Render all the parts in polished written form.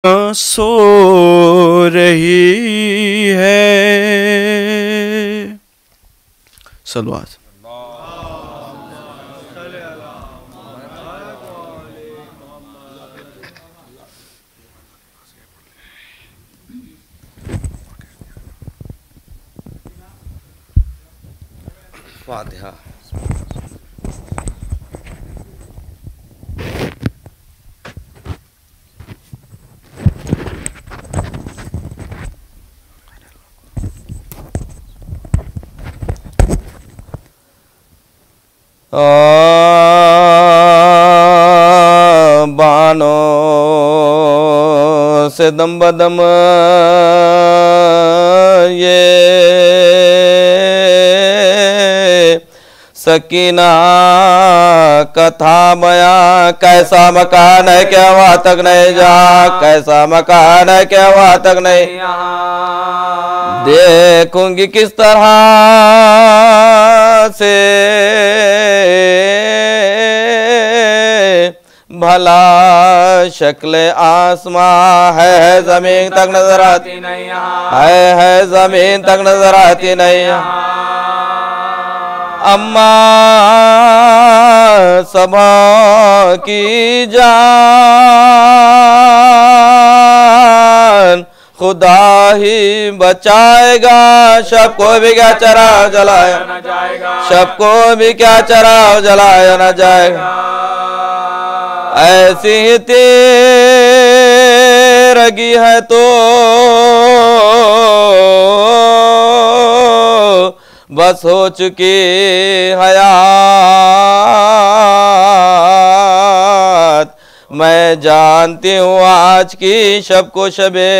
सो रही है। सलवात। फातिहा। बानों से दम बदम ये सकीना कथा बया। कैसा मकान है क्या वहाँ तक नहीं जा, कैसा मकान है क्या वहाँ तक नहीं। देखूंगी किस तरह से भला शक्ल आसमां है जमीन तक नजर आती नहीं, है जमीन तक नजर आती नहीं। अम्मा सबा की जान खुदा ही बचाएगा। शब को भी क्या चराग जलाया न जाएगा, शब को भी क्या चराग जलाया न जाएगा। ऐसी ही तेरगी है तो बस हो चुकी हयात। मैं जानती हूँ आज की शब को शबे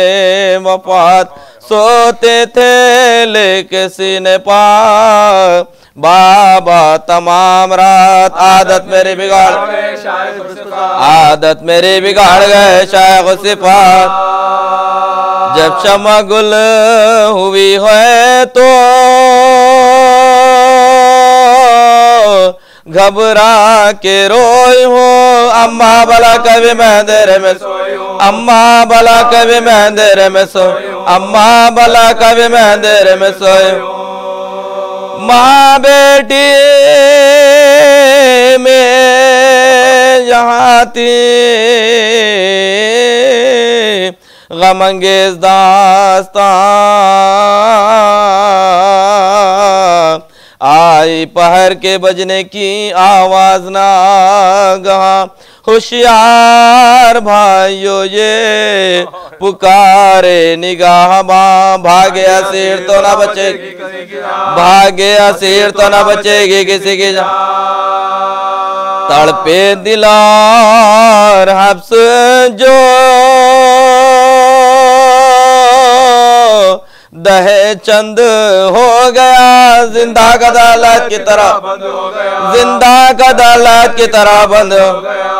वफात। सोते थे लेके सीने पाक बाबा तमाम रात। आदत मेरी बिगाड़ गए, आदत मेरी बिगाड़ गए शायख सिफात। जब शमा गुल हुई है तो घबरा के रोई हूँ। अम्मा भला कभी मैं अंधेरे में सोई हूँ, अम्मा भला कभी मैं अंधेरे में सोई हूँ, अम्मा भला कभी मैं अंधेरे में सोई हूँ। माँ बेटी में यहाँ थी गमंगेज दास्तां। आई पहर के बजने की आवाज ना गहा। होशियार भाइयों ये पुकारे निगाह बां। भागे असीर तो ना बचेगी, भागे असीर तो ना बचेगी किसी की जान। तड़पे दिलार हब्स जो दहे चंद हो गया। जिंदा का अदालत की तरह बंद हो गया, जिंदा का अदालत की तरह बंद हो गया।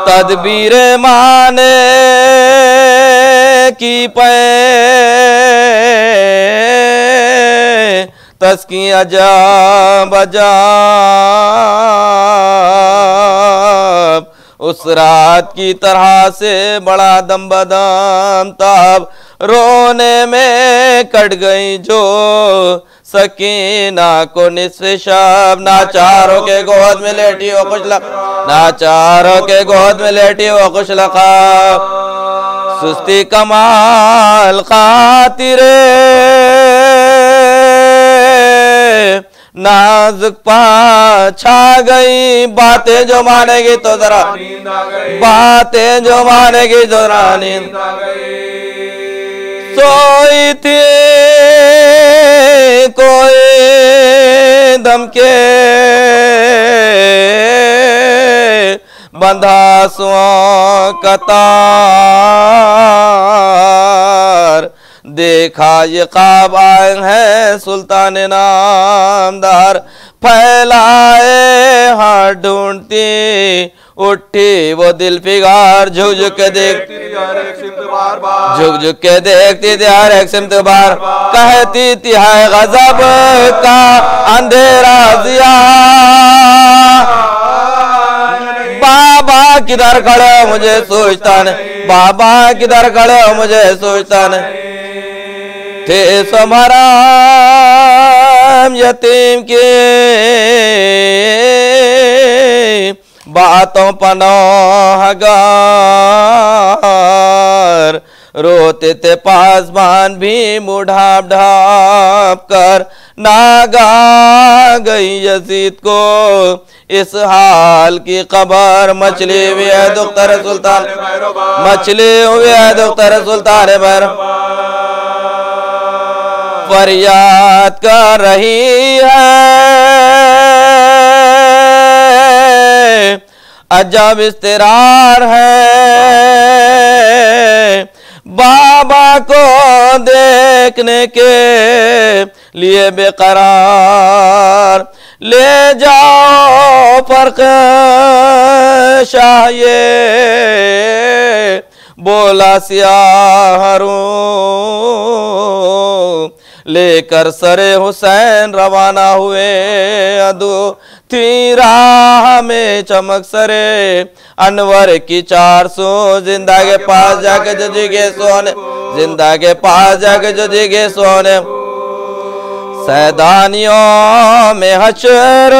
तदबीर माने की पे तस्की अजाब अजाब। उस रात की तरह से बड़ा दम बदम तब रोने में कट गई जो सकीना को निस्फ़े शब। नाचारों के गोद में लेटी हो कुछ लख, नाचारों के गोद में लेटी हो कुछ लखा। सुस्ती कमाल खातिरे नाजुक पा छा गई। बातें जो मानेगी तो जरा नींद आ गई, बातें जो मानेगी तो जरा नींद आ गई। सोई थी कोई दम के बंधा सुओं कतार। देखा ये ख्वाब आए हैं सुल्तान नामदार। फैलाए हाथ ढूंढती उठी वो दिल फिगार। झुक झुक के देखती झुक झुक के देखती थी हर एक सिमत बार। कहती थी है गजब का अंधेरा जिया। बाबा किधर खड़े हो मुझे सोचता नहीं, बाबा किधर खड़े हो मुझे सोचता नहीं। थे समराम यतीम के बातों पनाहगार, रोते थे पासबान भी मुँह ढाप ढाप कर। नागा गई यजीद को इस हाल की खबर, मछली हुई है दुख्तर सुल्तान, मछली हुई है दुख्तर सुल्तान भर। फरियाद कर रही है अजब इस्तिरार है, बाबा को देखने के लिए बेकरार। ले जाओ फर्क शाह ये बोला सियाहरूं, लेकर सरे हुसैन रवाना हुए अदू थी राह में चमक सरे अनवर की 400। जिंदा के पास जाके जो जिगे सोने, जिंदा के पास जाके जो जिगे सोने। सैदानियों में हशर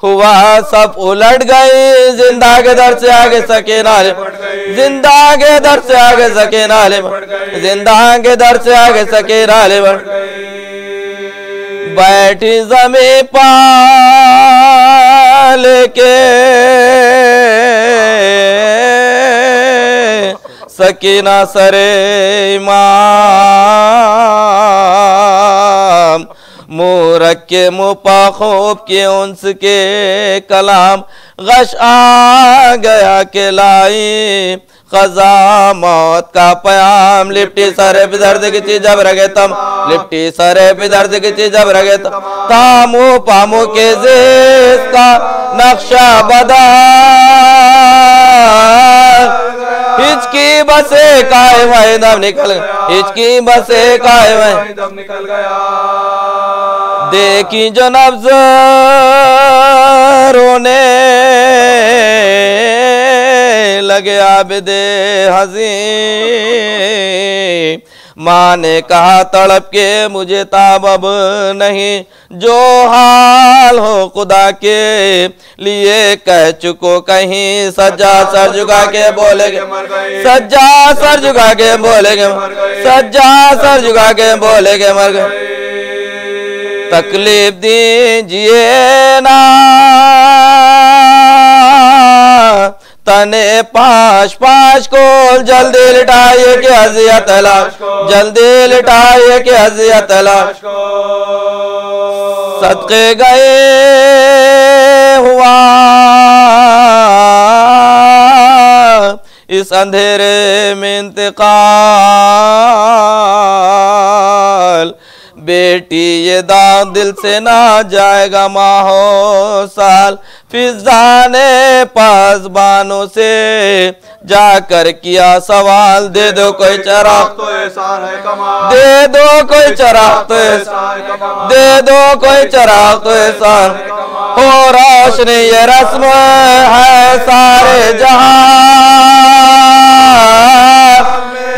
हुआ सब उलट गई, जिंदा के दर से आगे सके नाले, जिंदा के दर से आगे सके नाले, जिंदा के दर से आगे सके नाले। बैठी जमी पाल के सकीना सरे इमाम, मुँह रख के मुँह पा खूब के उनस के कलाम। गश आ गया के लाई खजा मौत का पयाम, लिपटी सरे पे दर्द की चीज जब रगे तम, लिपटी सरे पे दर्द की चीज जब रगे तम। तामू पामू के जिसका नक्शा बदा, हिचकी बसे कायम है दम निकल गया, हिचकी बसे कायम है दम निकल गया। देखी जो नब्ज रोने लगे आबिदे हज़ी, माँ ने कहा तड़प के मुझे ताब अब नहीं, जो हाल हो खुदा के लिए कह चुको कहीं। सज्जा सर झुका के बोलेगे, सज्जा सर झुका के बोलेगे, सज्जा सर झुका के बोलेगे मर गए। तकलीफ दीजिए ना तने पाश पाश को, जल्दी लिटाइए के अजियत लाश को, जल्दी लिटाइए के अजियत लाश को। सदके गए हुआ इस अंधेरे में इंतकाल, बेटी ये दाग दिल से ना जाएगा माहो साल। फिजा ने पासबानों से जाकर किया सवाल, दे दो कोई चराग तो एहसान है कमाल, दे दो कोई चराग तो एहसान, दे दो कोई चराग तो एहसान हो। रोशनी ये रस्म है सारे जहां,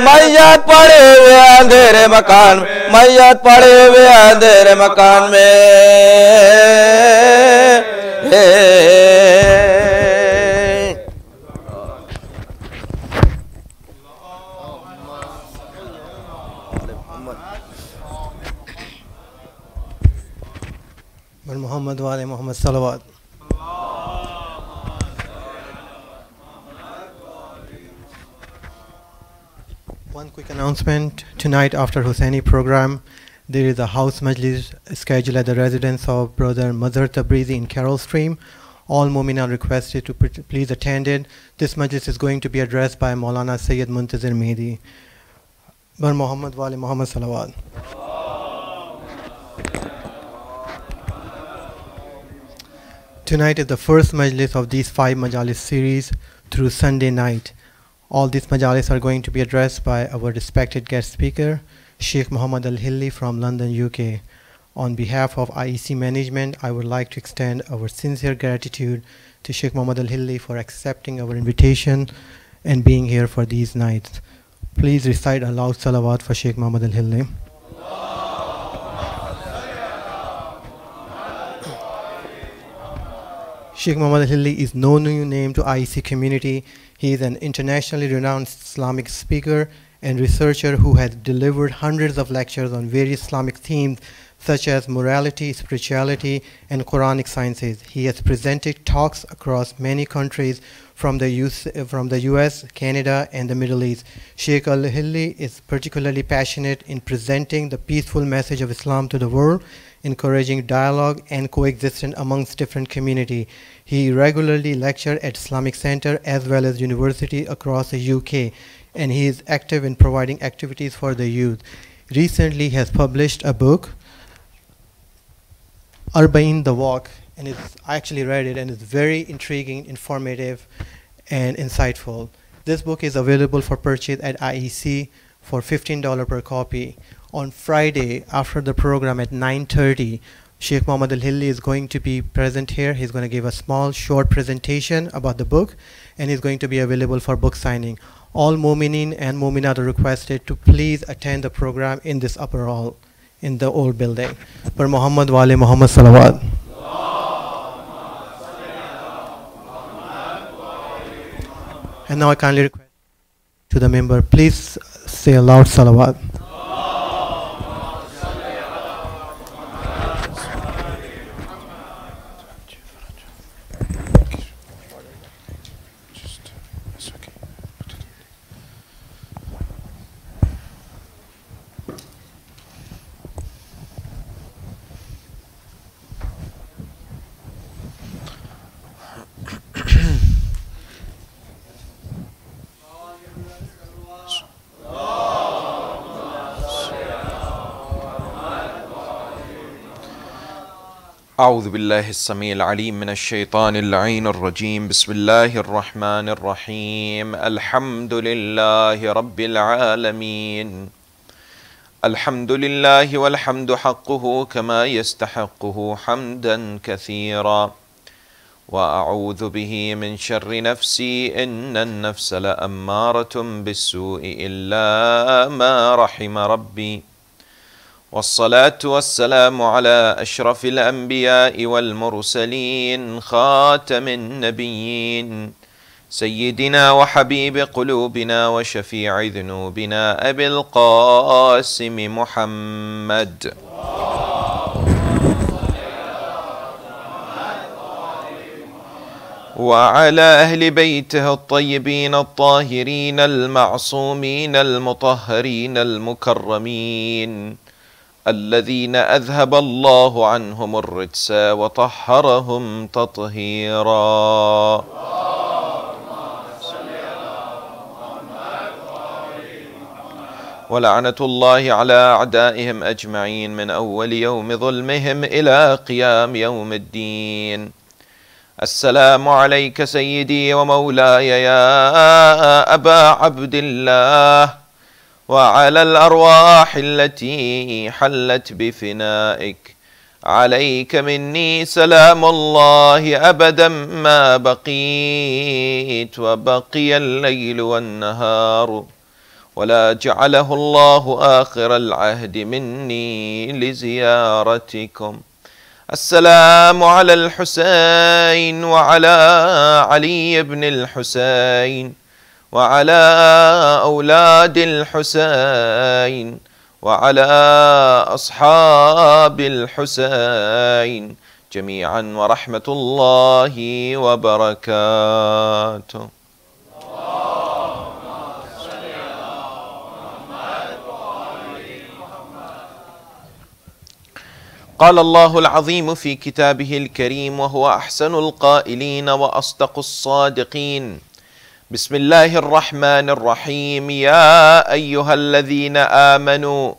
मैयत पड़े हुए अंधेरे मकान, मैयत पड़े हुए अंधेरे मकान में। मोहम्मद वाले Mohammad सलवात। One quick announcement. Tonight after Husaini program, there is a house majlis scheduled at the residence of Brother Mazhar Tabrizi in Carroll Stream. All Mu'min are requested to please attend it. This majlis is going to be addressed by Maulana Sayyid Muntazir Mehdi. Bar Muhammad wale Muhammad Salawat. Tonight is the first majlis of these 5 majalis series through Sunday night. All these majalis are going to be addressed by our respected guest speaker, Sheikh Mohammad Al-Hille from London, UK. On behalf of IEC management, I would like to extend our sincere gratitude to Sheikh Mohammad Al-Hille for accepting our invitation and being here for these nights. Please recite a loud salawat for Sheikh Mohammad Al-Hille. Sheikh Mohammad Al-Hille is no new name to IEC community. He is an internationally renowned Islamic speaker and researcher who has delivered hundreds of lectures on various Islamic themes such as morality, spirituality, and Quranic sciences. He has presented talks across many countries from the US, Canada, and the Middle East. Sheikh Al-Hille is particularly passionate in presenting the peaceful message of Islam to the world, encouraging dialogue and coexistence amongst different communities. He regularly lectures at Islamic Center as well as universities across the UK, and he is active in providing activities for the youth. Recently, he has published a book, Arba'in the Walk, and I actually read it, and it's very intriguing, informative, and insightful. This book is available for purchase at IEC for $15 per copy. On Friday, after the program at 9:30, Sheikh Mohammad Al-Hille is going to be present here. He's going to give a small, short presentation about the book, and he's going to be available for book signing. All Mu'minin and Mu'minat are requested to please attend the program in this upper hall, in the old building. Per Muhammad wa ali Muhammad salawat. And now I kindly request to the member, please say a loud salawat. أعوذ بالله السميع العليم من الشيطان اللعين الرجيم. بسم الله الرحمن الرحيم. الحمد لله رب العالمين. الحمد لله والحمد حقه كما يستحقه حمدا كثيرا. وأعوذ به من شر نفسي إن النفس لأمارة بالسوء إلا ما رحم ربي. والصلاة والسلام على أشرف الأنبياء والمرسلين خاتم النبيين سيدنا وحبيب قلوبنا وشفيع ذنوبنا أبي القاسم محمد. وعلى أهل بيته الطيبين الطاهرين المعصومين المطهرين المكرمين الذين أذهب الله عنهم الرجس وطهرهم تطهيرا. ولعنة الله على أعدائهم أجمعين من أول يوم ظلمهم إلى قيام يوم الدين. السلام عليك سيدي ومولاي يا أبا عبد الله، وعلى الأرواح التي حلت بفنائك. عليك مني سلام الله أبدا ما بقيت وبقي الليل والنهار، ولا جعله الله آخر العهد مني لزيارتكم. السلام على الحسين وعلى علي بن الحسين وعلى أولاد الحسين وعلى أصحاب الحسين جميعا ورحمة الله وبركاته. قال الله العظيم في كتابه الكريم وهو أحسن القائلين وأصدق الصادقين. بسم الله الرحمن الرحيم. يا أيها الذين آمنوا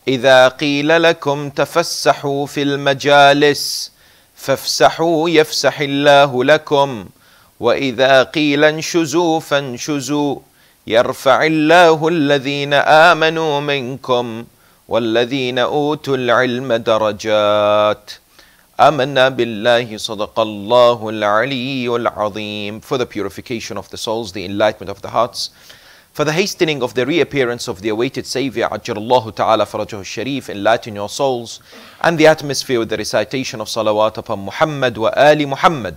إذا قيل لكم تفسحوا في المجالس فافسحوا يفسح الله لكم، وإذا قيل انشزوا فانشزوا يرفع الله الذين آمنوا منكم والذين أوتوا العلم درجات آمنا بالله صدق الله العلي العظيم. For the purification of the souls, the enlightenment of the hearts, for the hastening of the reappearance of the awaited Savior, Ajjalallahu Ta'ala Farajahu Sharif, enlighten your souls and the atmosphere with the recitation of salawat upon Muhammad wa Ali Muhammad.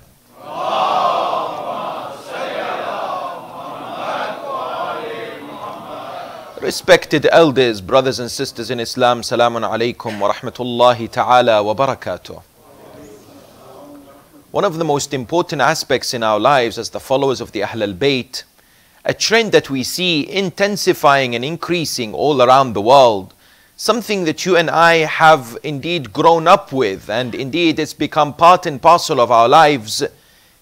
Respected elders, brothers and sisters in Islam, Salamun Alaikum wa Rahmatullahi Ta'ala wa Barakatuh. One of the most important aspects in our lives as the followers of the Ahl al-Bayt, a trend that we see intensifying and increasing all around the world, something that you and I have indeed grown up with, and indeed it's become part and parcel of our lives,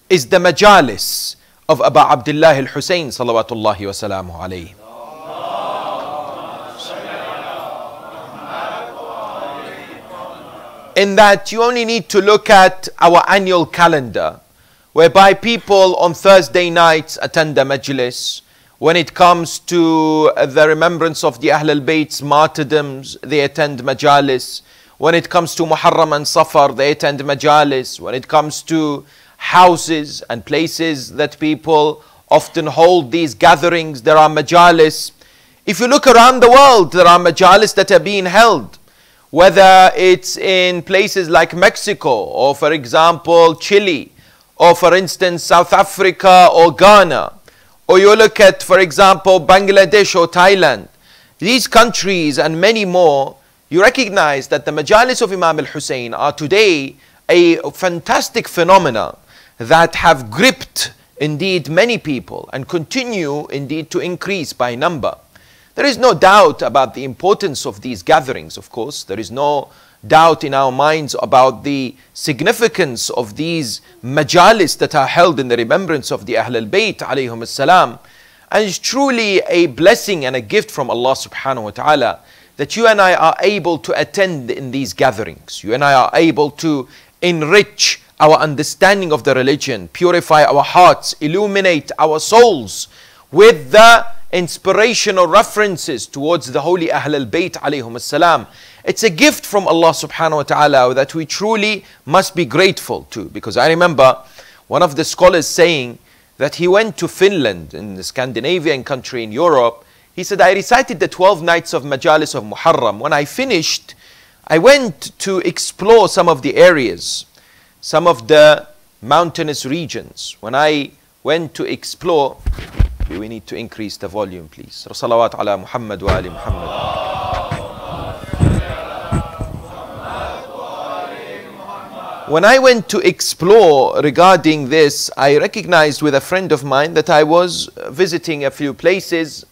is the Majalis of Abu Abdullah al-Husayn salawatullahi wa salamuhu alayhi. In that you only need to look at our annual calendar, whereby people on Thursday nights attend a Majlis. When it comes to the remembrance of the Ahl al-Bayt's martyrdoms, they attend Majalis. When it comes to Muharram and Safar, they attend Majalis. When it comes to houses and places that people often hold these gatherings, there are Majalis. If you look around the world, there are Majalis that are being held. Whether it's in places like Mexico, or for example Chile, or for instance South Africa or Ghana, or you look at for example Bangladesh or Thailand, these countries and many more, you recognize that the Majalis of Imam al-Hussein are today a fantastic phenomena that have gripped indeed many people and continue indeed to increase by number. There is no doubt about the importance of these gatherings, of course. There is no doubt in our minds about the significance of these majalis that are held in the remembrance of the Ahl al-Bayt alayhum as-salam. And it's truly a blessing and a gift from Allah subhanahu wa ta'ala that you and I are able to attend in these gatherings. You and I are able to enrich our understanding of the religion, purify our hearts, illuminate our souls with the inspirational references towards the holy Ahl al-Bayt alayhum as-salam. It's a gift from Allah subhanahu wa ta'ala that we truly must be grateful to. Because I remember one of the scholars saying that he went to Finland, in the Scandinavian country in Europe. He said, I recited the 12 nights of Majalis of Muharram. When I finished, I went to explore some of the areas, some of the mountainous regions. When I went to explore, we need to increase the volume, please. Salawat ala Muhammad wa ali Muhammad. When I went to explore regarding this, I recognized with a friend of mine that I was visiting a few places.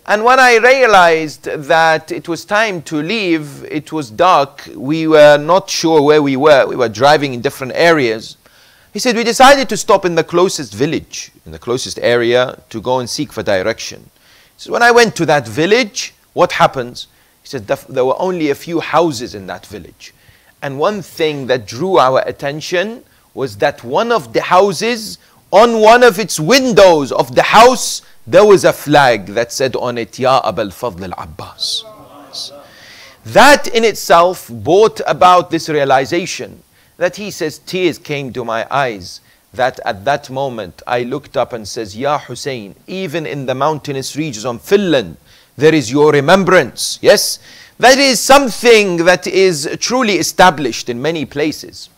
And when I realized that it was time to leave, it was dark. We were not sure where we were. We were driving in different areas. He said, we decided to stop in the closest village, in the closest area, to go and seek for direction. He said, when I went to that village, what happens? He said, there were only a few houses in that village. And one thing that drew our attention was that one of the houses, on one of its windows of the house, there was a flag that said on it, Ya Abul Fadl al-Abbas. That in itself brought about this realization that he says, tears came to my eyes, that at that moment I looked up and says, Ya Hussein, even in the mountainous regions of Finland, there is your remembrance. Yes, that is something that is truly established in many places.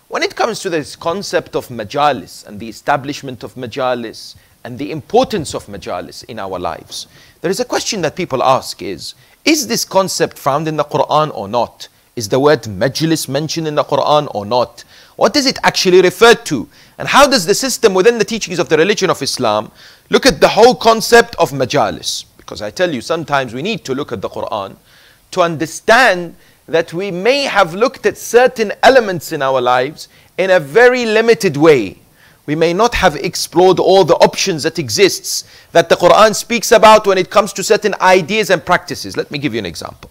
When it comes to this concept of majalis and the establishment of majalis and the importance of majalis in our lives, there is a question that people ask is this concept found in the Quran or not? Is the word majlis mentioned in the Quran or not? What does it actually refer to? And how does the system within the teachings of the religion of Islam look at the whole concept of majalis? Because I tell you, sometimes we need to look at the Quran to understand that we may have looked at certain elements in our lives in a very limited way. We may not have explored all the options that exists that the Quran speaks about when it comes to certain ideas and practices. Let me give you an example.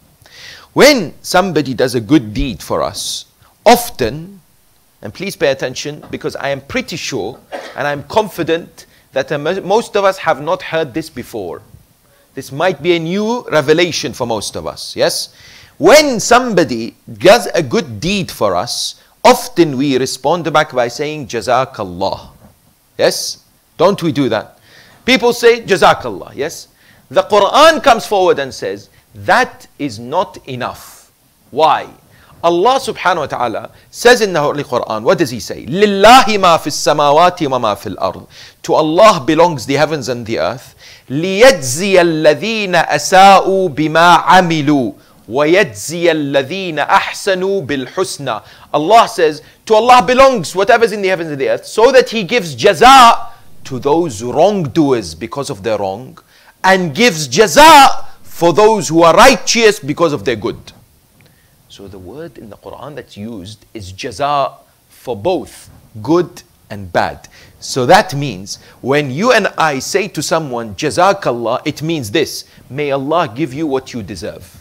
When somebody does a good deed for us, often, and please pay attention because I am pretty sure and I'm confident that most of us have not heard this before. This might be a new revelation for most of us, yes? When somebody does a good deed for us, often we respond back by saying, Jazakallah. Yes? Don't we do that? People say, Jazakallah, yes? The Quran comes forward and says, that is not enough. Why? Allah subhanahu wa ta'ala says in the Holy Quran, what does He say? Lillahi ma fis samawati wa ma fil ard. To Allah belongs the heavens and the earth. لِيَجْزِيَ الَّذِينَ أَسَاءُوا بِمَا عَمِلُوا وَيَجْزِيَ الَّذِينَ أَحْسَنُوا بِالْحُسْنَى. Allah says, to Allah belongs whatever's in the heavens and the earth, so that He gives jaza to those wrongdoers because of their wrong, and gives jaza for those who are righteous because of their good. So the word in the Quran that's used is jaza for both good and bad. So that means when you and I say to someone, Jazakallah, it means this: may Allah give you what you deserve.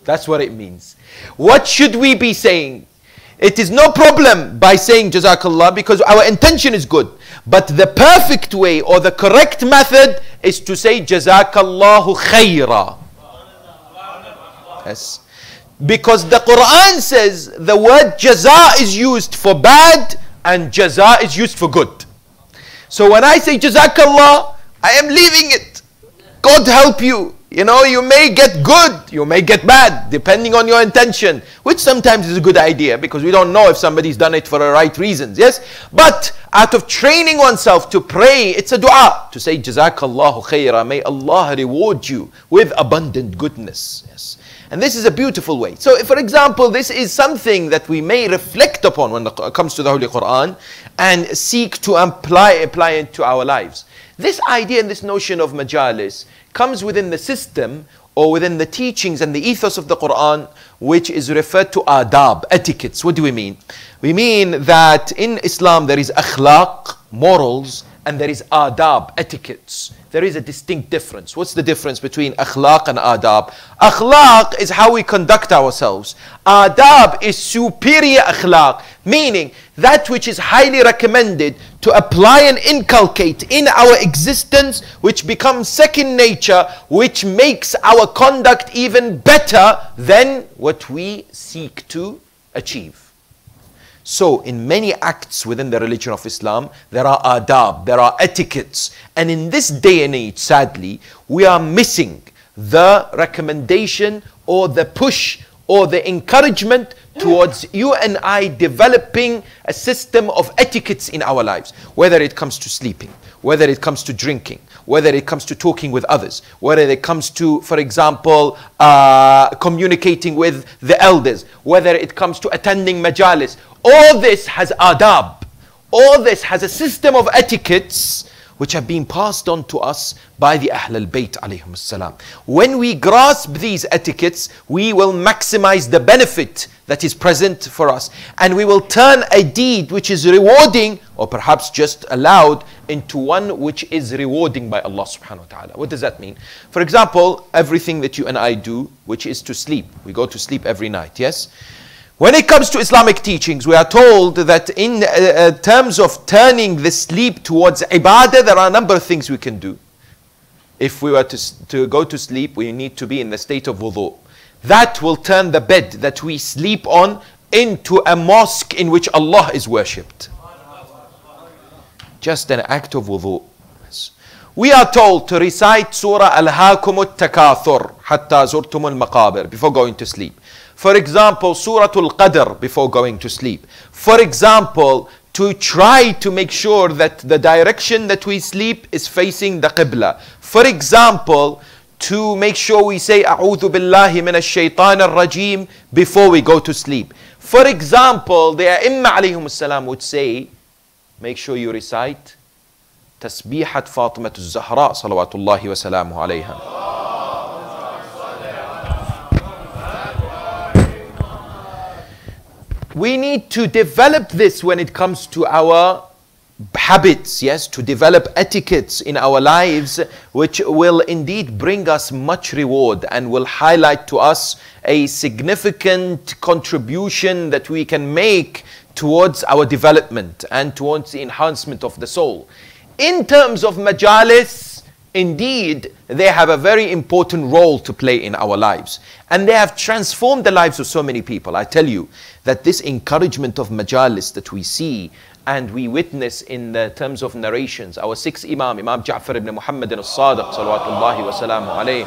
That's what it means. What should we be saying? It is no problem by saying Jazakallah because our intention is good. But the perfect way or the correct method is to say Jazakallahu khaira. Yes. Because the Quran says the word jaza is used for bad and jaza is used for good. So when I say Jazakallah, I am leaving it. God help you. You know, you may get good, you may get bad, depending on your intention, which sometimes is a good idea because we don't know if somebody's done it for the right reasons, yes? But out of training oneself to pray, it's a dua to say, Jazakallahu khaira, may Allah reward you with abundant goodness, yes? And this is a beautiful way. So, for example, this is something that we may reflect upon when it comes to the Holy Quran and seek to apply it to our lives. This idea and this notion of majalis comes within the system or within the teachings and the ethos of the Quran, which is referred to adab, etiquettes. What do we mean? We mean that in Islam there is akhlaq, morals, and there is adab, etiquettes. There is a distinct difference. What's the difference between akhlaq and adab? Akhlaq is how we conduct ourselves. Adab is superior akhlaq, meaning that which is highly recommended to apply and inculcate in our existence, which becomes second nature, which makes our conduct even better than what we seek to achieve. So in many acts within the religion of Islam, there are adab, there are etiquettes. And in this day and age, sadly, we are missing the recommendation or the push or the encouragement towards you and I developing a system of etiquettes in our lives. Whether it comes to sleeping, whether it comes to drinking, whether it comes to talking with others, whether it comes to, for example, communicating with the elders, whether it comes to attending majalis. All this has adab. All this has a system of etiquettes which have been passed on to us by the Ahl al-Bayt alayhim as-salam. When we grasp these etiquettes, we will maximize the benefit that is present for us. And we will turn a deed which is rewarding or perhaps just allowed into one which is rewarding by Allah subhanahu wa ta'ala. What does that mean? For example, everything that you and I do, which is to sleep. We go to sleep every night, yes? When it comes to Islamic teachings, we are told that in terms of turning the sleep towards ibadah, there are a number of things we can do. If we were to go to sleep, we need to be in the state of wudu. That will turn the bed that we sleep on into a mosque in which Allah is worshipped. Just an act of wudu. We are told to recite Surah Al-Hakumut Takathur Hatta Zurtumul Maqabir before going to sleep. For example, Surah Al-Qadr before going to sleep. For example, to try to make sure that the direction that we sleep is facing the Qibla. For example, to make sure we say A'udhu Billahi Minash Shaitan Ar-Rajim before we go to sleep. For example, the A'imma alayhim as-salam would say, make sure you recite Tasbihat Fatimatu Zahra salawatullahi wa salamu alayha. We need to develop this when it comes to our habits, yes, to develop etiquettes in our lives, which will indeed bring us much reward and will highlight to us a significant contribution that we can make towards our development and towards the enhancement of the soul. In terms of majalis, Indeed, they have a very important role to play in our lives. And they have transformed the lives of so many people. I tell you that this encouragement of majalis that we see and we witness in the terms of narrations, our sixth Imam, Imam Ja'far ibn Muhammad al-Sadiq, salawatullahi wa salamu alayhi,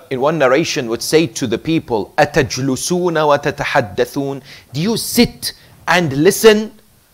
in one narration would say to the people, أَتَجْلُسُونَ وَتَتَحَدَّثُونَ, do you sit and listen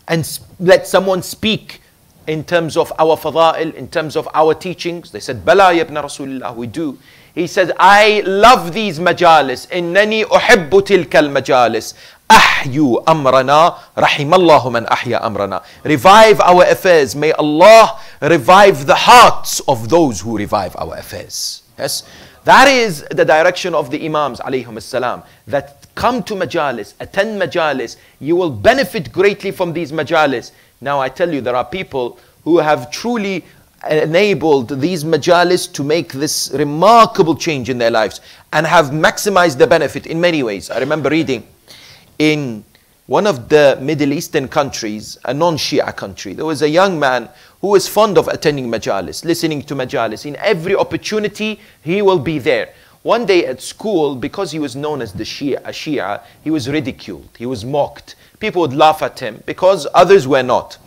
and let someone speak in terms of our fada'il, in terms of our teachings? They said, Bala ya ibn Rasulullah, we do. He said, I love these majalis. إِنَّنِي أُحِبُّ تِلْكَ الْمَجَالِسِ أَحْيُوا أَمْرَنَا رَحِمَ اللَّهُ مَنْ أَحْيَا أَمْرَنَا. Revive our affairs. May Allah revive the hearts of those who revive our affairs. Yes. That is the direction of the Imams alayhum salam, that come to majalis, attend majalis, you will benefit greatly from these majalis. Now I tell you, there are people who have truly enabled these majalis to make this remarkable change in their lives and have maximized the benefit in many ways. I remember reading in one of the Middle Eastern countries, a non-Shia country, there was a young man who was fond of attending majalis, listening to majalis. In every opportunity, he will be there. One day at school, because he was known as the Shia, he was ridiculed, he was mocked. People would laugh at him because others were not.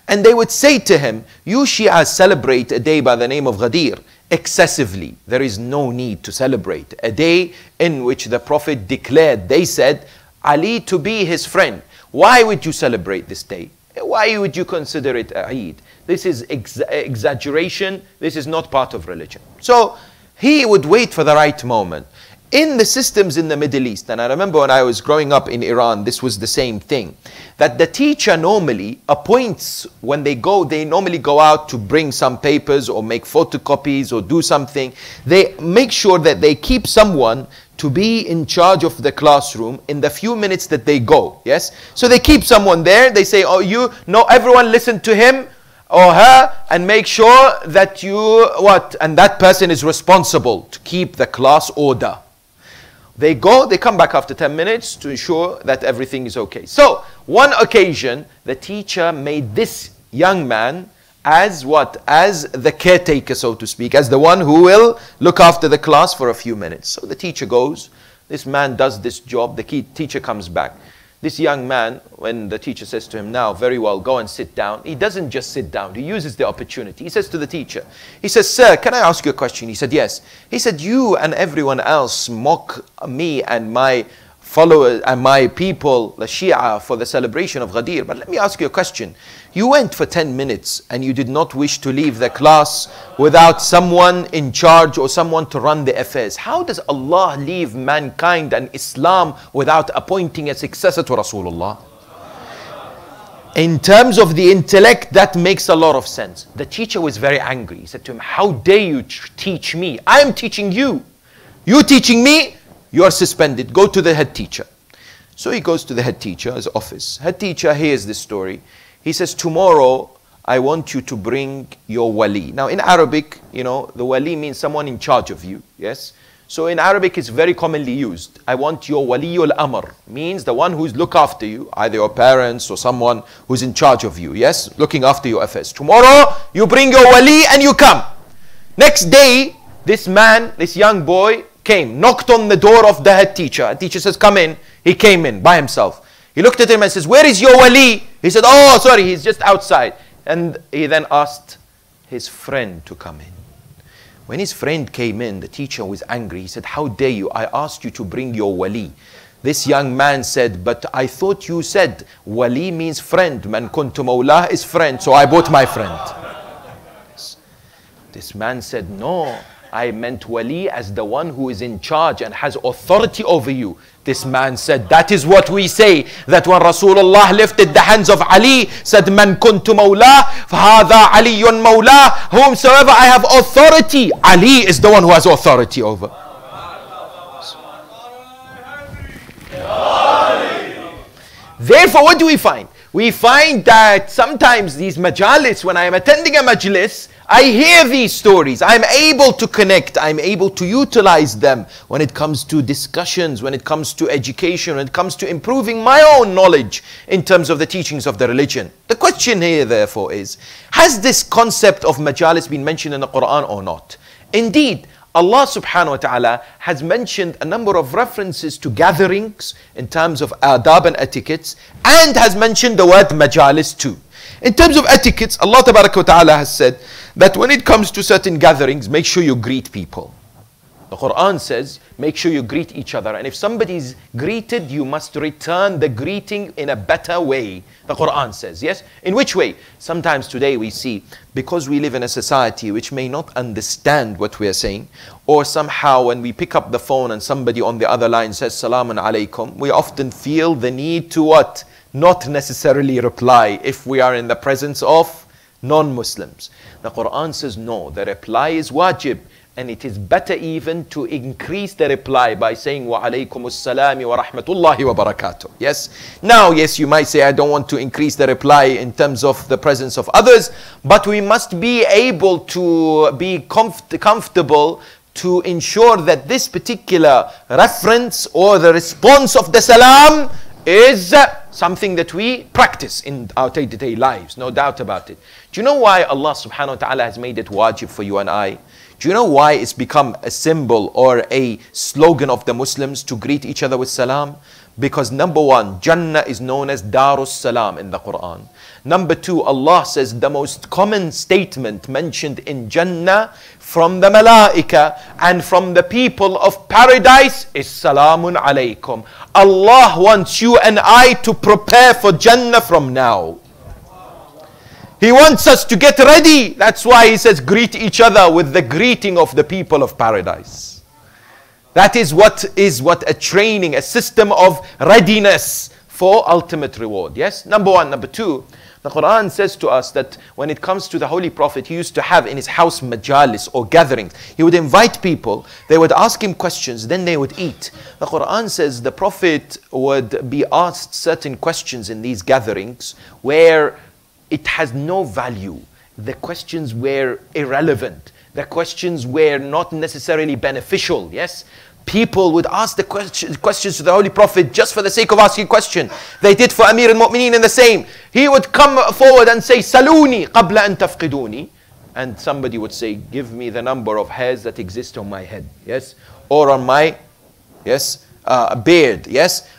And they would say to him, you Shias celebrate a day by the name of Ghadir excessively. There is no need to celebrate a day in which the Prophet declared, they said, Ali to be his friend. Why would you celebrate this day? Why would you consider it a Eid? This is exaggeration. This is not part of religion. So he would wait for the right moment. In the systems in the Middle East, and I remember when I was growing up in Iran, this was the same thing, that the teacher normally appoints, when they normally go out to bring some papers or make photocopies or do something. They make sure that they keep someone to be in charge of the classroom in the few minutes that they go. Yes, so they keep someone there. They say, oh, you know, everyone listen to him or her and make sure that and that person is responsible to keep the class order. They go, they come back after 10 minutes to ensure that everything is okay. So one occasion, the teacher made this young man as what? As the caretaker, so to speak, as the one who will look after the class for a few minutes. So the teacher goes, this man does this job, the teacher comes back. This young man, when the teacher says to him, now, very well, go and sit down. He doesn't just sit down, he uses the opportunity. He says to the teacher, he says, sir, can I ask you a question? He said, yes. He said, you and everyone else mock me and my followers and my people, the Shia, for the celebration of Ghadir. But let me ask you a question. You went for 10 minutes and you did not wish to leave the class without someone in charge or someone to run the affairs. How does Allah leave mankind and Islam without appointing a successor to Rasulullah? In terms of the intellect, that makes a lot of sense. The teacher was very angry. He said to him, how dare you teach me? I am teaching you. You teaching me? You are suspended. Go to the head teacher. So he goes to the head teacher's office. Head teacher hears this story. He says, tomorrow I want you to bring your wali. Now in Arabic, you know, the wali means someone in charge of you. Yes. So in Arabic it's very commonly used. I want your waliyul amr. Means the one who's look after you, either your parents or someone who's in charge of you. Yes. Looking after your affairs. Tomorrow you bring your wali and you come. Next day, this man, this young boy came, knocked on the door of the head teacher. The teacher says, come in. He came in by himself. He looked at him and says, where is your wali? He said, oh, sorry, he's just outside. And he then asked his friend to come in. When his friend came in, the teacher was angry. He said, how dare you? I asked you to bring your wali. This young man said, but I thought you said wali means friend. Man kuntu mawlah is friend. So I brought my friend. This man said, no, I meant wali as the one who is in charge and has authority over you. This man said, that is what we say, that when Rasulullah lifted the hands of Ali, said, man kuntu mawla, fahadha aliyun mawla, whomsoever I have authority, Ali is the one who has authority over. Therefore, what do we find? we find that sometimes these majalis, when I am attending a majlis, I hear these stories. I'm able to connect. I'm able to utilize them when it comes to discussions, when it comes to education, when it comes to improving my own knowledge in terms of the teachings of the religion. The question here, therefore, is, has this concept of majalis been mentioned in the Quran or not? Indeed, Allah subhanahu wa ta'ala has mentioned a number of references to gatherings in terms of adab and etiquettes, and has mentioned the word majalis too. In terms of etiquettes, Allah tabaraka wa ta'ala has said that when it comes to certain gatherings, make sure you greet people. The Quran says, make sure you greet each other. And if somebody is greeted, you must return the greeting in a better way. The Quran says, yes? In which way? Sometimes today we see, because we live in a society which may not understand what we are saying, or somehow when we pick up the phone and somebody on the other line says, Salamun alaykum, we often feel the need to what? Not necessarily reply if we are in the presence of non-Muslims. The Quran says, no, the reply is wajib. And it is better even to increase the reply by saying wa alaykum as-salami wa rahmatullahi wa barakatuh. Yes. Now, yes, you might say, I don't want to increase the reply in terms of the presence of others, but we must be able to be comfortable to ensure that this particular reference or the response of the salam is something that we practice in our day-to-day lives, no doubt about it. Do you know why Allah subhanahu wa ta'ala has made it wajib for you and I? Do you know why it's become a symbol or a slogan of the Muslims to greet each other with salam? Because number one, Jannah is known as Darus Salam in the Quran. Number two, Allah says the most common statement mentioned in Jannah from the Malaika and from the people of paradise is Salamun alaykum. Allah wants you and I to prepare for Jannah from now. He wants us to get ready. That's why he says greet each other with the greeting of the people of paradise. That is what a training, a system of readiness for ultimate reward. Yes? Number one. Number two, the Quran says to us that when it comes to the Holy Prophet, he used to have in his house majalis or gatherings. He would invite people, they would ask him questions, then they would eat. The Quran says the Prophet would be asked certain questions in these gatherings where it has no value. The questions were irrelevant. The questions were not necessarily beneficial. Yes? People would ask the questions to the Holy Prophet just for the sake of asking a question. They did for Amir al-Mu'mineen in the same. He would come forward and say, Saluni qabla an tafqiduni. And somebody would say, give me the number of hairs that exist on my head. Yes? Or on my beard. Yes?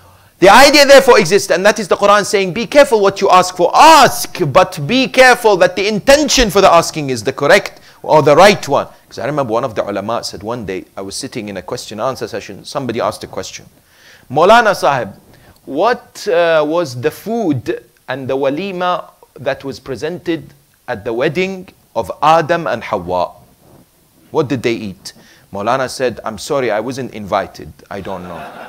The idea therefore exists, and that is the Quran saying, be careful what you ask for. Ask, but be careful that the intention for the asking is the correct or the right one. Because I remember one of the ulama said one day, I was sitting in a question and answer session, somebody asked a question. Maulana Sahib, what was the food and the walima that was presented at the wedding of Adam and Hawa? What did they eat? Maulana said, I'm sorry, I wasn't invited. I don't know.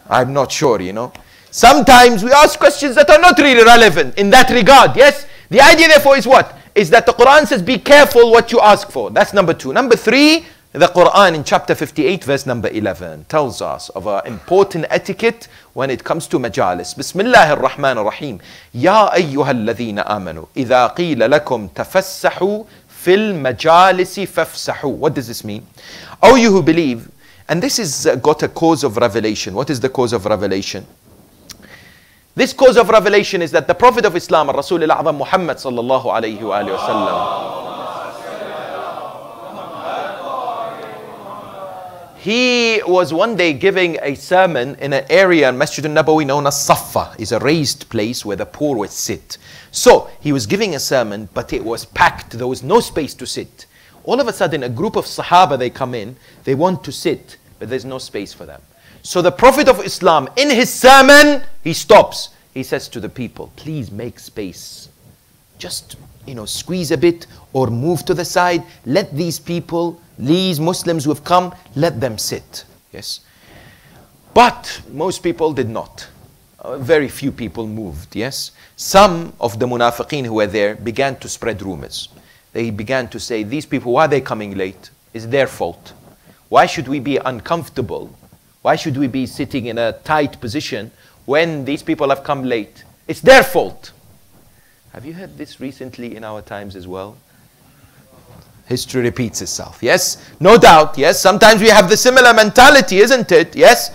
I'm not sure, you know. Sometimes we ask questions that are not really relevant in that regard. Yes? The idea therefore is what? Is that the Quran says be careful what you ask for. That's number two. Number three, the Quran in chapter 58 verse number 11 tells us of an important etiquette when it comes to majalis. Bismillah ar-Rahman ar-Rahim. Ya ayyuhal ladhina amanu idha qila lakum tafassahu fil majalisi fafsahu. What does this mean? O you who believe. And this has got a cause of revelation. What is the cause of revelation? This cause of revelation is that the Prophet of Islam, Rasul al-A'zam Muhammad sallallahu alayhi wa sallam, he was one day giving a sermon in an area in Masjid al-Nabawi known as Safa. It's a raised place where the poor would sit. So he was giving a sermon, but it was packed. There was no space to sit. All of a sudden, a group of Sahaba, they come in, they want to sit, but there's no space for them. So the Prophet of Islam, in his sermon, he stops. He says to the people, please make space. Just, squeeze a bit or move to the side. Let these people, these Muslims who have come, let them sit. Yes. But most people did not. Very few people moved. Yes. Some of the munafiqeen who were there began to spread rumors. They began to say, these people, why are they coming late? It's their fault. Why should we be uncomfortable? Why should we be sitting in a tight position when these people have come late? It's their fault. Have you heard this recently in our times as well? History repeats itself. Yes, no doubt. Yes, sometimes we have the similar mentality, isn't it? Yes.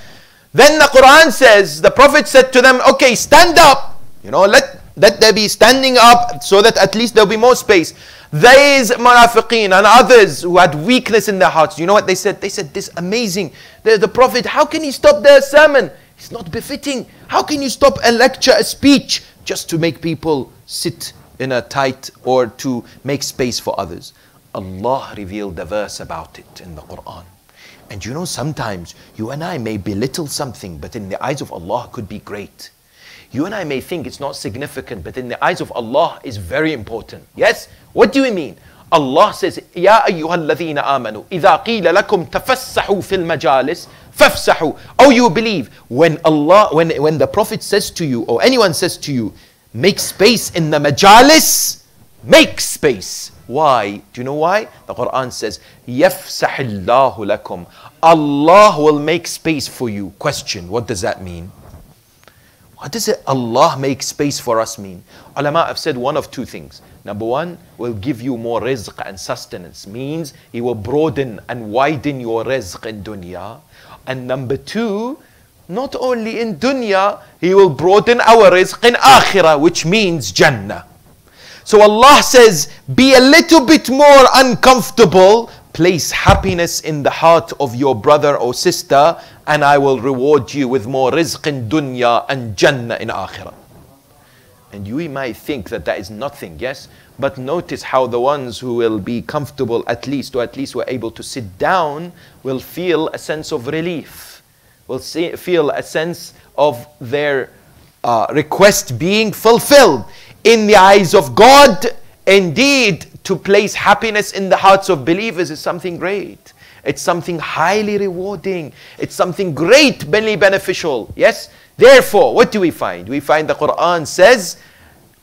Then the Quran says, the Prophet said to them, okay, stand up. You know, let there be standing up so that at least there'll be more space. These munafiqeen and others who had weakness in their hearts, you know what they said? They said this amazing. The Prophet, how can he stop their sermon? It's not befitting. How can you stop a lecture, a speech, just to make people sit in a tight or to make space for others? Allah revealed the verse about it in the Quran. And you know, sometimes you and I may belittle something, but in the eyes of Allah could be great. You and I may think it's not significant, but in the eyes of Allah is very important. Yes? What do we mean? Allah says, Ya ayyuhalladhina amanu, idha qila lakum tafassahu fil majalis, fafsahu. Oh, you believe, when the Prophet says to you, or anyone says to you, make space in the majalis, make space. Why? Do you know why? The Quran says, yafsahillahu lakum. Allah will make space for you. Question, what does that mean? What does it, Allah make space for us mean? Ulama have said one of two things. Number one, will give you more rizq and sustenance. Means He will broaden and widen your rizq in dunya. And number two, not only in dunya, He will broaden our rizq in akhirah, which means Jannah. So Allah says, be a little bit more uncomfortable, place happiness in the heart of your brother or sister, and I will reward you with more rizq in dunya and Jannah in akhirah. And you might think that that is nothing, yes? But notice how the ones who will be comfortable at least, or at least were able to sit down, will feel a sense of relief, will feel a sense of their request being fulfilled. In the eyes of God, indeed, to place happiness in the hearts of believers is something great. It's something highly rewarding. It's something great, very beneficial. Yes? Therefore, what do we find? We find the Quran says,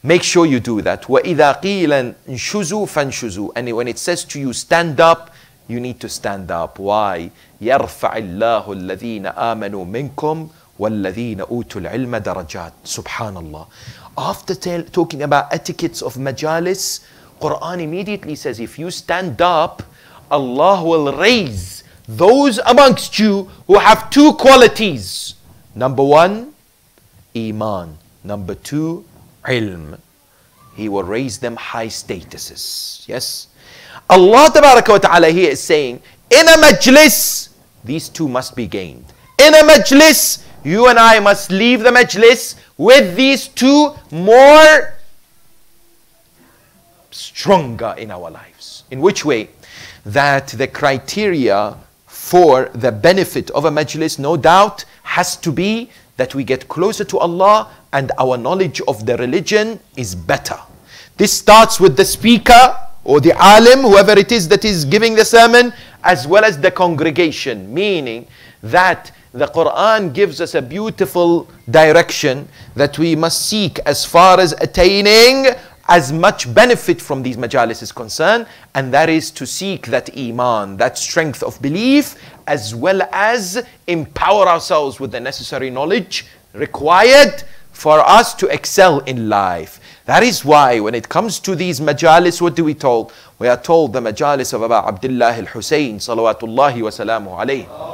make sure you do that. وَإِذَا قِيلًا انشُزُوا فَانشُزُوا. And when it says to you, stand up, you need to stand up. Why? يَرْفَعِ اللَّهُ الَّذِينَ آمَنُوا مِنْكُمْ وَالَّذِينَ أُوتُوا الْعِلْمَ دَرَجَاتٍ. Subhanallah. After talking about etiquettes of majalis, Quran immediately says, if you stand up, Allah will raise those amongst you who have two qualities. Number one, Iman. Number two, Ilm. He will raise them high statuses. Yes? Allah Tabaraka wa Ta'ala here is saying, in a majlis, these two must be gained. In a majlis, you and I must leave the majlis with these two more stronger in our lives. In which way? That the criteria for the benefit of a majlis, no doubt, has to be that we get closer to Allah and our knowledge of the religion is better. This starts with the speaker or the alim, whoever it is that is giving the sermon, as well as the congregation. Meaning that the Quran gives us a beautiful direction that we must seek as far as attaining as much benefit from these majalis is concerned, and that is to seek that iman, that strength of belief, as well as empower ourselves with the necessary knowledge required for us to excel in life. That is why when it comes to these majalis, what do we told? We are told the majalis of Aba Abdullah al-Husayn salawatullahi wa salamu alayhi.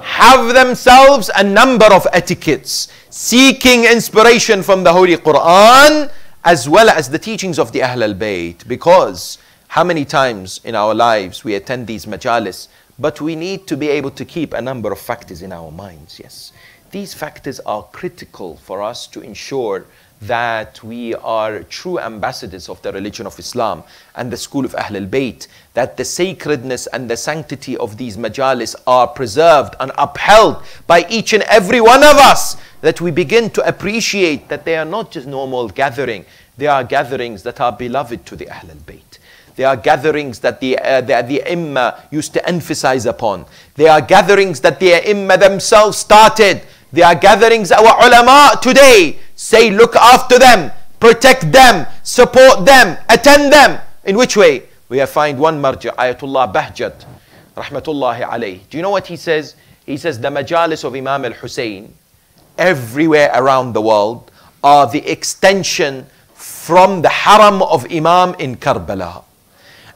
Have themselves a number of etiquettes, seeking inspiration from the Holy Quran, as well as the teachings of the Ahl al-Bayt. Because how many times in our lives we attend these majalis, but we need to be able to keep a number of factors in our minds. Yes, these factors are critical for us to ensure that we are true ambassadors of the religion of Islam and the school of Ahl al-Bayt, that the sacredness and the sanctity of these majalis are preserved and upheld by each and every one of us, that we begin to appreciate that they are not just normal gathering, they are gatherings that are beloved to the Ahl al-Bayt. They are gatherings that the Imma used to emphasize upon. They are gatherings that the Imma themselves started. They are gatherings our ulama today say, look after them, protect them, support them, attend them. In which way? We find one marja, Ayatullah Bahjat, rahmatullahi alayhi. Do you know what he says? He says the majalis of Imam al-Hussein everywhere around the world are the extension from the haram of Imam in Karbala.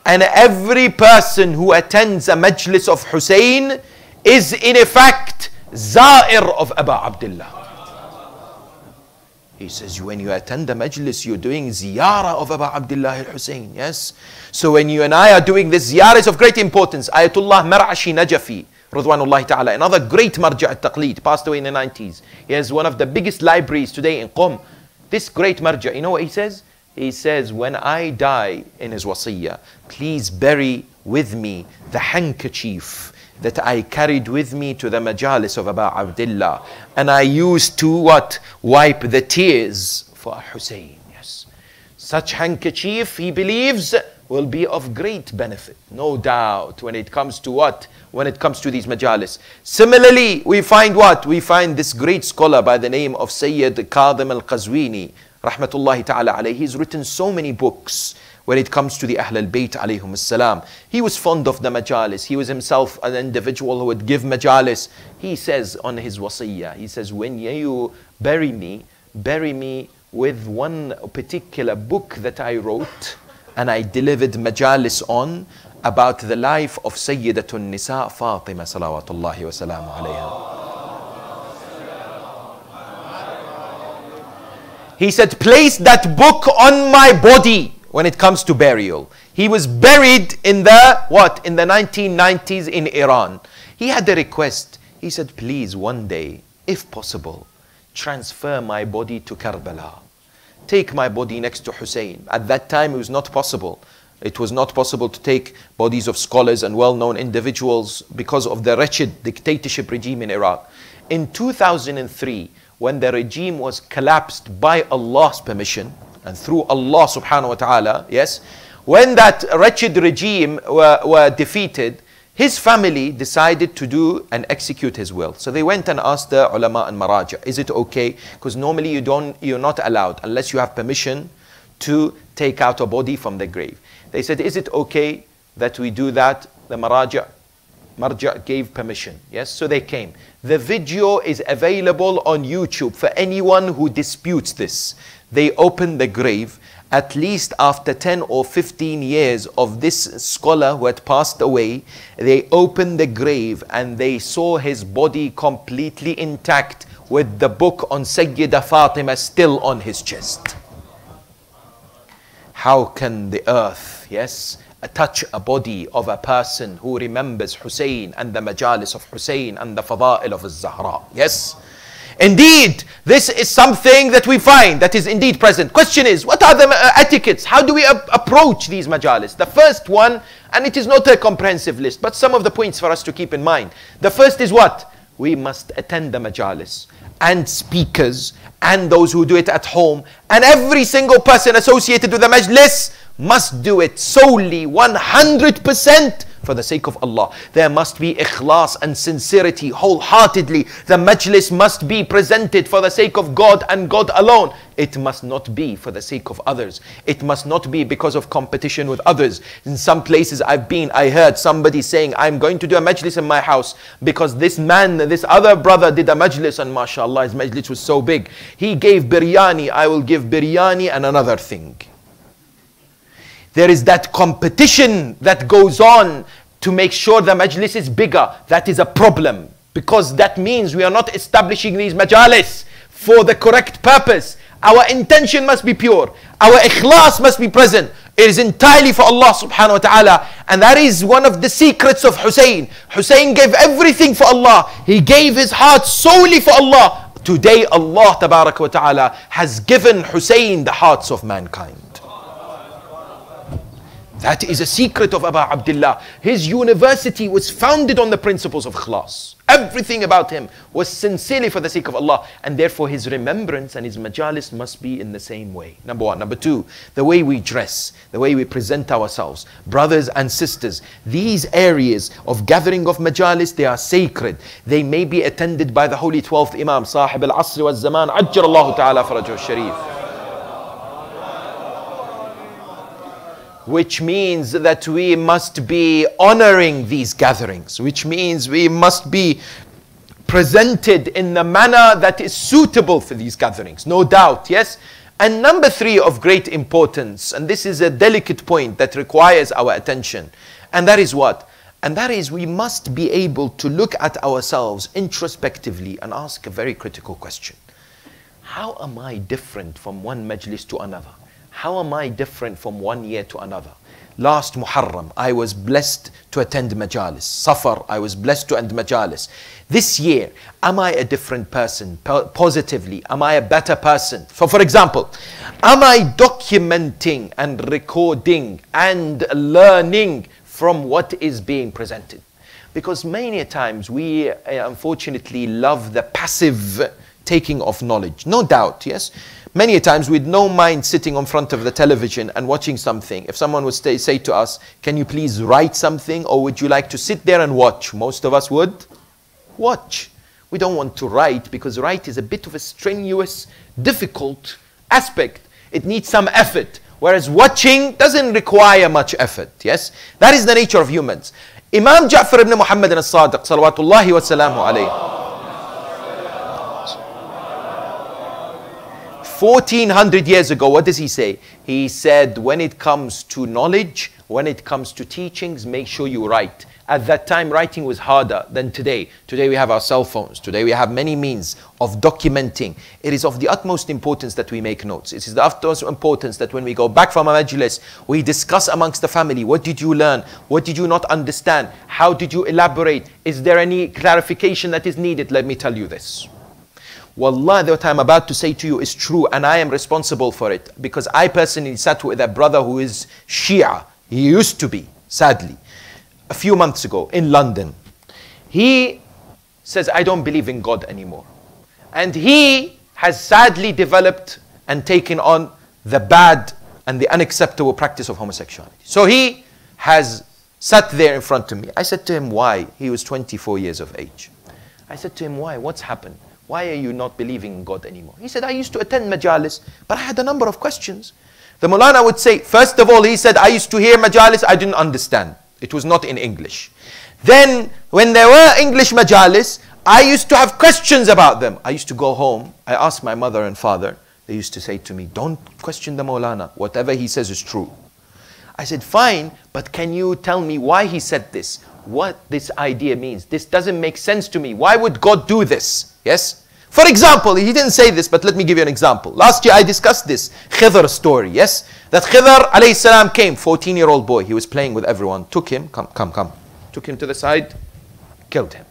And every person who attends a majlis of Hussein is in effect Za'ir of Abu Abdullah. He says when you attend a majlis, you're doing ziyarah of Abu Abdullah al-Hussein. Yes. So when you and I are doing this ziyarah is of great importance. Ayatollah Mar'ashi Najafi, Ridwanullahi ta'ala, another great marja' al-taqleed, passed away in the 90s. He has one of the biggest libraries today in Qom. This great marja', you know what he says? He says, when I die, in his wasiyah, please bury with me the handkerchief that I carried with me to the majalis of Abu Abdullah. And I used to what? Wipe the tears for Hussein. Yes. Such handkerchief, he believes, will be of great benefit. No doubt when it comes to what? When it comes to these majalis. Similarly, we find what? We find this great scholar by the name of Sayyid Qadim al-Qazwini, rahmatullahi ta'ala alayhi. He's written so many books when it comes to the Ahl al-Bayt alayhum as-salam. He was fond of the majalis. He was himself an individual who would give majalis. He says on his wasiyah, he says, when you bury me with one particular book that I wrote and I delivered majalis on about the life of Sayyidatun Nisa Fatima salawatullahi wa salamu alayha. He said, place that book on my body when it comes to burial. He was buried in the, what? In the 1990s in Iran. He had a request. He said, please, one day, if possible, transfer my body to Karbala. Take my body next to Hussein. At that time, it was not possible. It was not possible to take bodies of scholars and well-known individuals because of the wretched dictatorship regime in Iraq. In 2003, when the regime was collapsed by Allah's permission, and through Allah subhanahu wa ta'ala, yes, when that wretched regime were defeated, his family decided to do and execute his will. So they went and asked the ulama and maraja, is it okay? Because normally you're not allowed unless you have permission to take out a body from the grave. They said, is it okay that we do that? The marja gave permission. Yes, so they came. The video is available on YouTube for anyone who disputes this. They opened the grave. At least after 10 or 15 years of this scholar who had passed away, they opened the grave and they saw his body completely intact with the book on Sayyida Fatima still on his chest. How can the earth, yes, touch a body of a person who remembers Hussein and the majalis of Hussein and the fada'il of Zahra? Yes. Indeed, this is something that we find that is indeed present. Question is, what are the etiquettes? How do we approach these majalis? The first one, and it is not a comprehensive list, but some of the points for us to keep in mind. The first is what? We must attend the majalis, and speakers, and those who do it at home, and every single person associated with the majlis must do it solely 100% for the sake of Allah. There must be ikhlas and sincerity wholeheartedly. The majlis must be presented for the sake of God and God alone. It must not be for the sake of others. It must not be because of competition with others. In some places I've been, I heard somebody saying, I'm going to do a majlis in my house because this man, this other brother did a majlis and mashallah, his majlis was so big. He gave biryani, I will give biryani and another thing. There is that competition that goes on to make sure the majlis is bigger. That is a problem, because that means we are not establishing these majalis for the correct purpose. Our intention must be pure. Our ikhlas must be present. It is entirely for Allah subhanahu wa ta'ala. And that is one of the secrets of Hussein. Hussein gave everything for Allah. He gave his heart solely for Allah. Today Allah tabarak wa ta'ala has given Hussein the hearts of mankind. That is a secret of Abu Abdullah. His university was founded on the principles of ikhlas. Everything about him was sincerely for the sake of Allah, and therefore his remembrance and his majalis must be in the same way. Number one. Number two, the way we dress, the way we present ourselves. Brothers and sisters, these areas of gathering of majalis, they are sacred. They may be attended by the Holy 12th Imam, Sahib al-Asr wa al-Zaman, Ajjalallahu ta'ala farajahu al-Sharif. Which means that we must be honoring these gatherings, which means we must be presented in the manner that is suitable for these gatherings, no doubt, yes? And number three of great importance, and this is a delicate point that requires our attention, and that is what? And that is, we must be able to look at ourselves introspectively and ask a very critical question. How am I different from one majlis to another? How am I different from one year to another? Last Muharram, I was blessed to attend Majalis. Safar, I was blessed to attend Majalis. This year, am I a different person? Positively, am I a better person? So for example, am I documenting and recording and learning from what is being presented? Because many times we unfortunately love the passive taking of knowledge. No doubt, yes? Many times with no mind sitting in front of the television and watching something. If someone would say to us, can you please write something, or would you like to sit there and watch? Most of us would watch. We don't want to write, because write is a bit of a strenuous, difficult aspect. It needs some effort. Whereas watching doesn't require much effort, yes? That is the nature of humans. Imam Ja'far ibn Muhammad al-Sadiq, salawatullahi wa salamu alayhi, 1400 years ago, what does he say? He said, when it comes to knowledge, when it comes to teachings, make sure you write. At that time, writing was harder than today. Today we have our cell phones. Today we have many means of documenting. It is of the utmost importance that we make notes. It is the utmost importance that when we go back from a majlis, we discuss amongst the family. What did you learn? What did you not understand? How did you elaborate? Is there any clarification that is needed? Let me tell you this. Wallah, what I'm about to say to you is true, and I am responsible for it, because I personally sat with a brother who is Shia. He used to be, sadly, a few months ago in London. He says, I don't believe in God anymore. And he has sadly developed and taken on the bad and the unacceptable practice of homosexuality. So he has sat there in front of me. I said to him, why? He was 24 years of age. I said to him, why? What's happened? Why are you not believing in God anymore? He said, I used to attend Majalis, but I had a number of questions. The Mulana would say, first of all, he said, I used to hear Majalis, I didn't understand. It was not in English. Then, when there were English Majalis, I used to have questions about them. I used to go home, I asked my mother and father, they used to say to me, don't question the Maulana, whatever he says is true. I said, fine, but can you tell me why he said this? What this idea means? This doesn't make sense to me. Why would God do this? Yes? For example, he didn't say this, but let me give you an example. Last year I discussed this Khidr story, yes? That Khidr alayhi salam came, 14-year-old boy, he was playing with everyone, took him, come, took him to the side, killed him.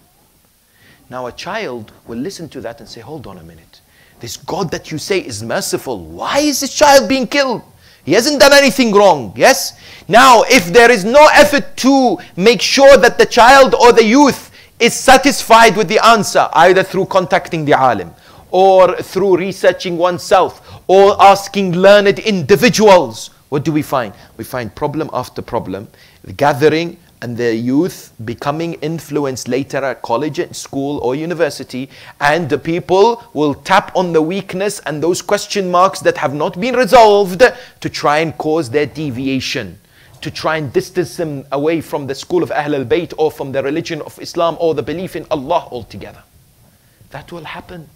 Now a child will listen to that and say, hold on a minute. This God that you say is merciful, why is this child being killed? He hasn't done anything wrong, yes? Now, if there is no effort to make sure that the child or the youth is satisfied with the answer, either through contacting the alim, or through researching oneself, or asking learned individuals, what do we find? We find problem after problem, gathering, and the youth becoming influenced later at college, school or university, and the people will tap on the weakness and those question marks that have not been resolved to try and cause their deviation, to try and distance them away from the school of Ahl al-Bayt or from the religion of Islam or the belief in Allah altogether. That will happen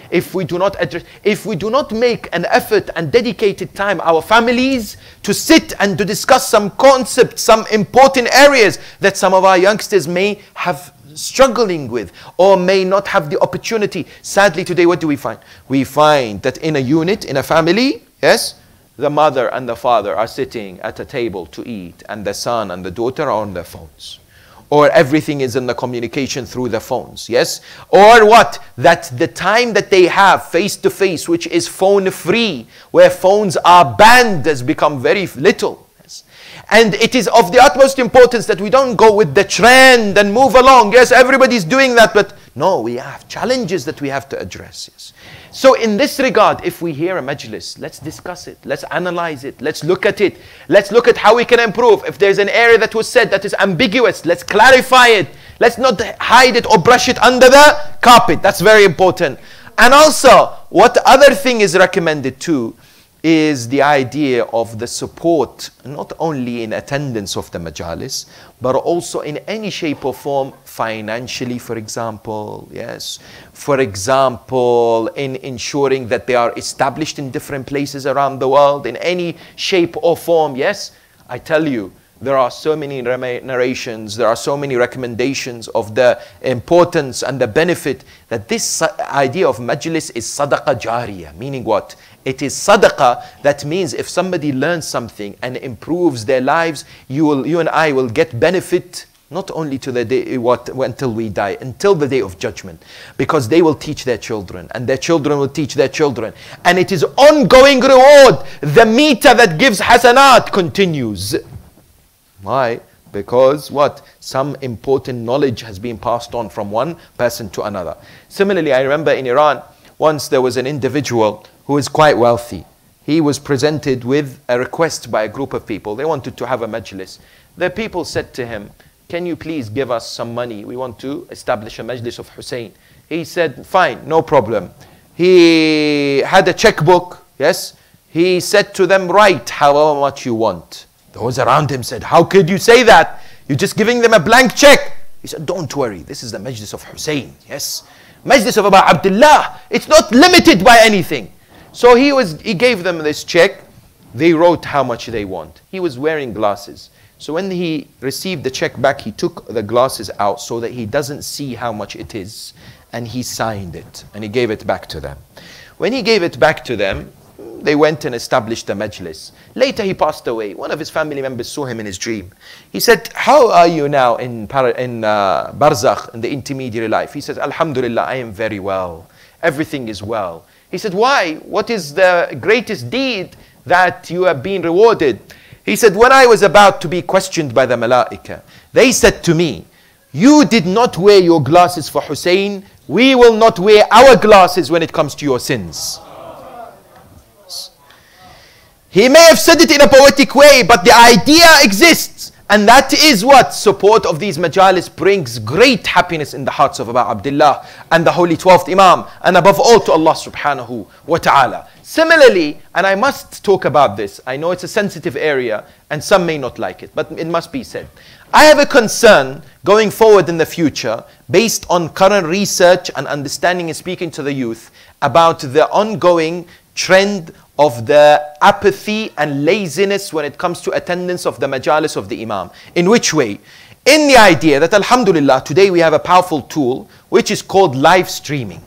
if we do not address, if we do not make an effort and dedicated time, our families, to sit and to discuss some concepts, some important areas that some of our youngsters may have struggling with or may not have the opportunity. Sadly today, what do we find? We find that in a unit, in a family, yes, the mother and the father are sitting at a table to eat, and the son and the daughter are on their phones. Or everything is in the communication through the phones, yes? Or what? That the time that they have face to face, which is phone free, where phones are banned, has become very little. Yes? And it is of the utmost importance that we don't go with the trend and move along. Yes, everybody's doing that, but no, we have challenges that we have to address. Yes. So in this regard, if we hear a majlis, let's discuss it, let's analyze it, let's look at it, let's look at how we can improve. If there's an area that was said that is ambiguous, let's clarify it. Let's not hide it or brush it under the carpet. That's very important. And also, what other thing is recommended too, is the idea of the support, not only in attendance of the majalis, but also in any shape or form, financially, for example, yes. For example, in ensuring that they are established in different places around the world, in any shape or form, yes. I tell you, there are so many narrations, there are so many recommendations of the importance and the benefit that this idea of majlis is sadaqah jariyah. Meaning what? It is sadaqah. That means if somebody learns something and improves their lives, you and I will get benefit not only to the day until we die, until the day of judgment, because they will teach their children and their children will teach their children, and it is ongoing reward. The meter that gives hasanat continues. Why? Because what? Some important knowledge has been passed on from one person to another. Similarly, I remember in Iran, once there was an individual who is quite wealthy. He was presented with a request by a group of people. They wanted to have a majlis. The people said to him, can you please give us some money? We want to establish a majlis of Hussein. He said, fine, no problem. He had a checkbook, yes. He said to them, write however much you want. Those around him said, how could you say that? You're just giving them a blank check. He said, don't worry, this is the Majlis of Hussein, yes. Majlis of Abu Abdullah, it's not limited by anything. So he gave them this check. They wrote how much they want. He was wearing glasses. So when he received the check back, he took the glasses out so that he doesn't see how much it is. And he signed it and he gave it back to them. When he gave it back to them, they went and established the majlis. Later he passed away. One of his family members saw him in his dream. He said, how are you now in barzakh, in the intermediary life? He says, Alhamdulillah, I am very well. Everything is well. He said, why? What is the greatest deed that you have been rewarded? He said, when I was about to be questioned by the malaika, they said to me, you did not wear your glasses for Hussein. We will not wear our glasses when it comes to your sins. He may have said it in a poetic way, but the idea exists. And that is what support of these majalis brings great happiness in the hearts of Abu Abdullah and the Holy 12th Imam, and above all to Allah subhanahu wa ta'ala. Similarly, and I must talk about this, I know it's a sensitive area and some may not like it, but it must be said. I have a concern going forward in the future based on current research and understanding and speaking to the youth about the ongoing trend of the apathy and laziness when it comes to attendance of the majalis of the Imam. In which way? In the idea that alhamdulillah, today we have a powerful tool which is called live streaming.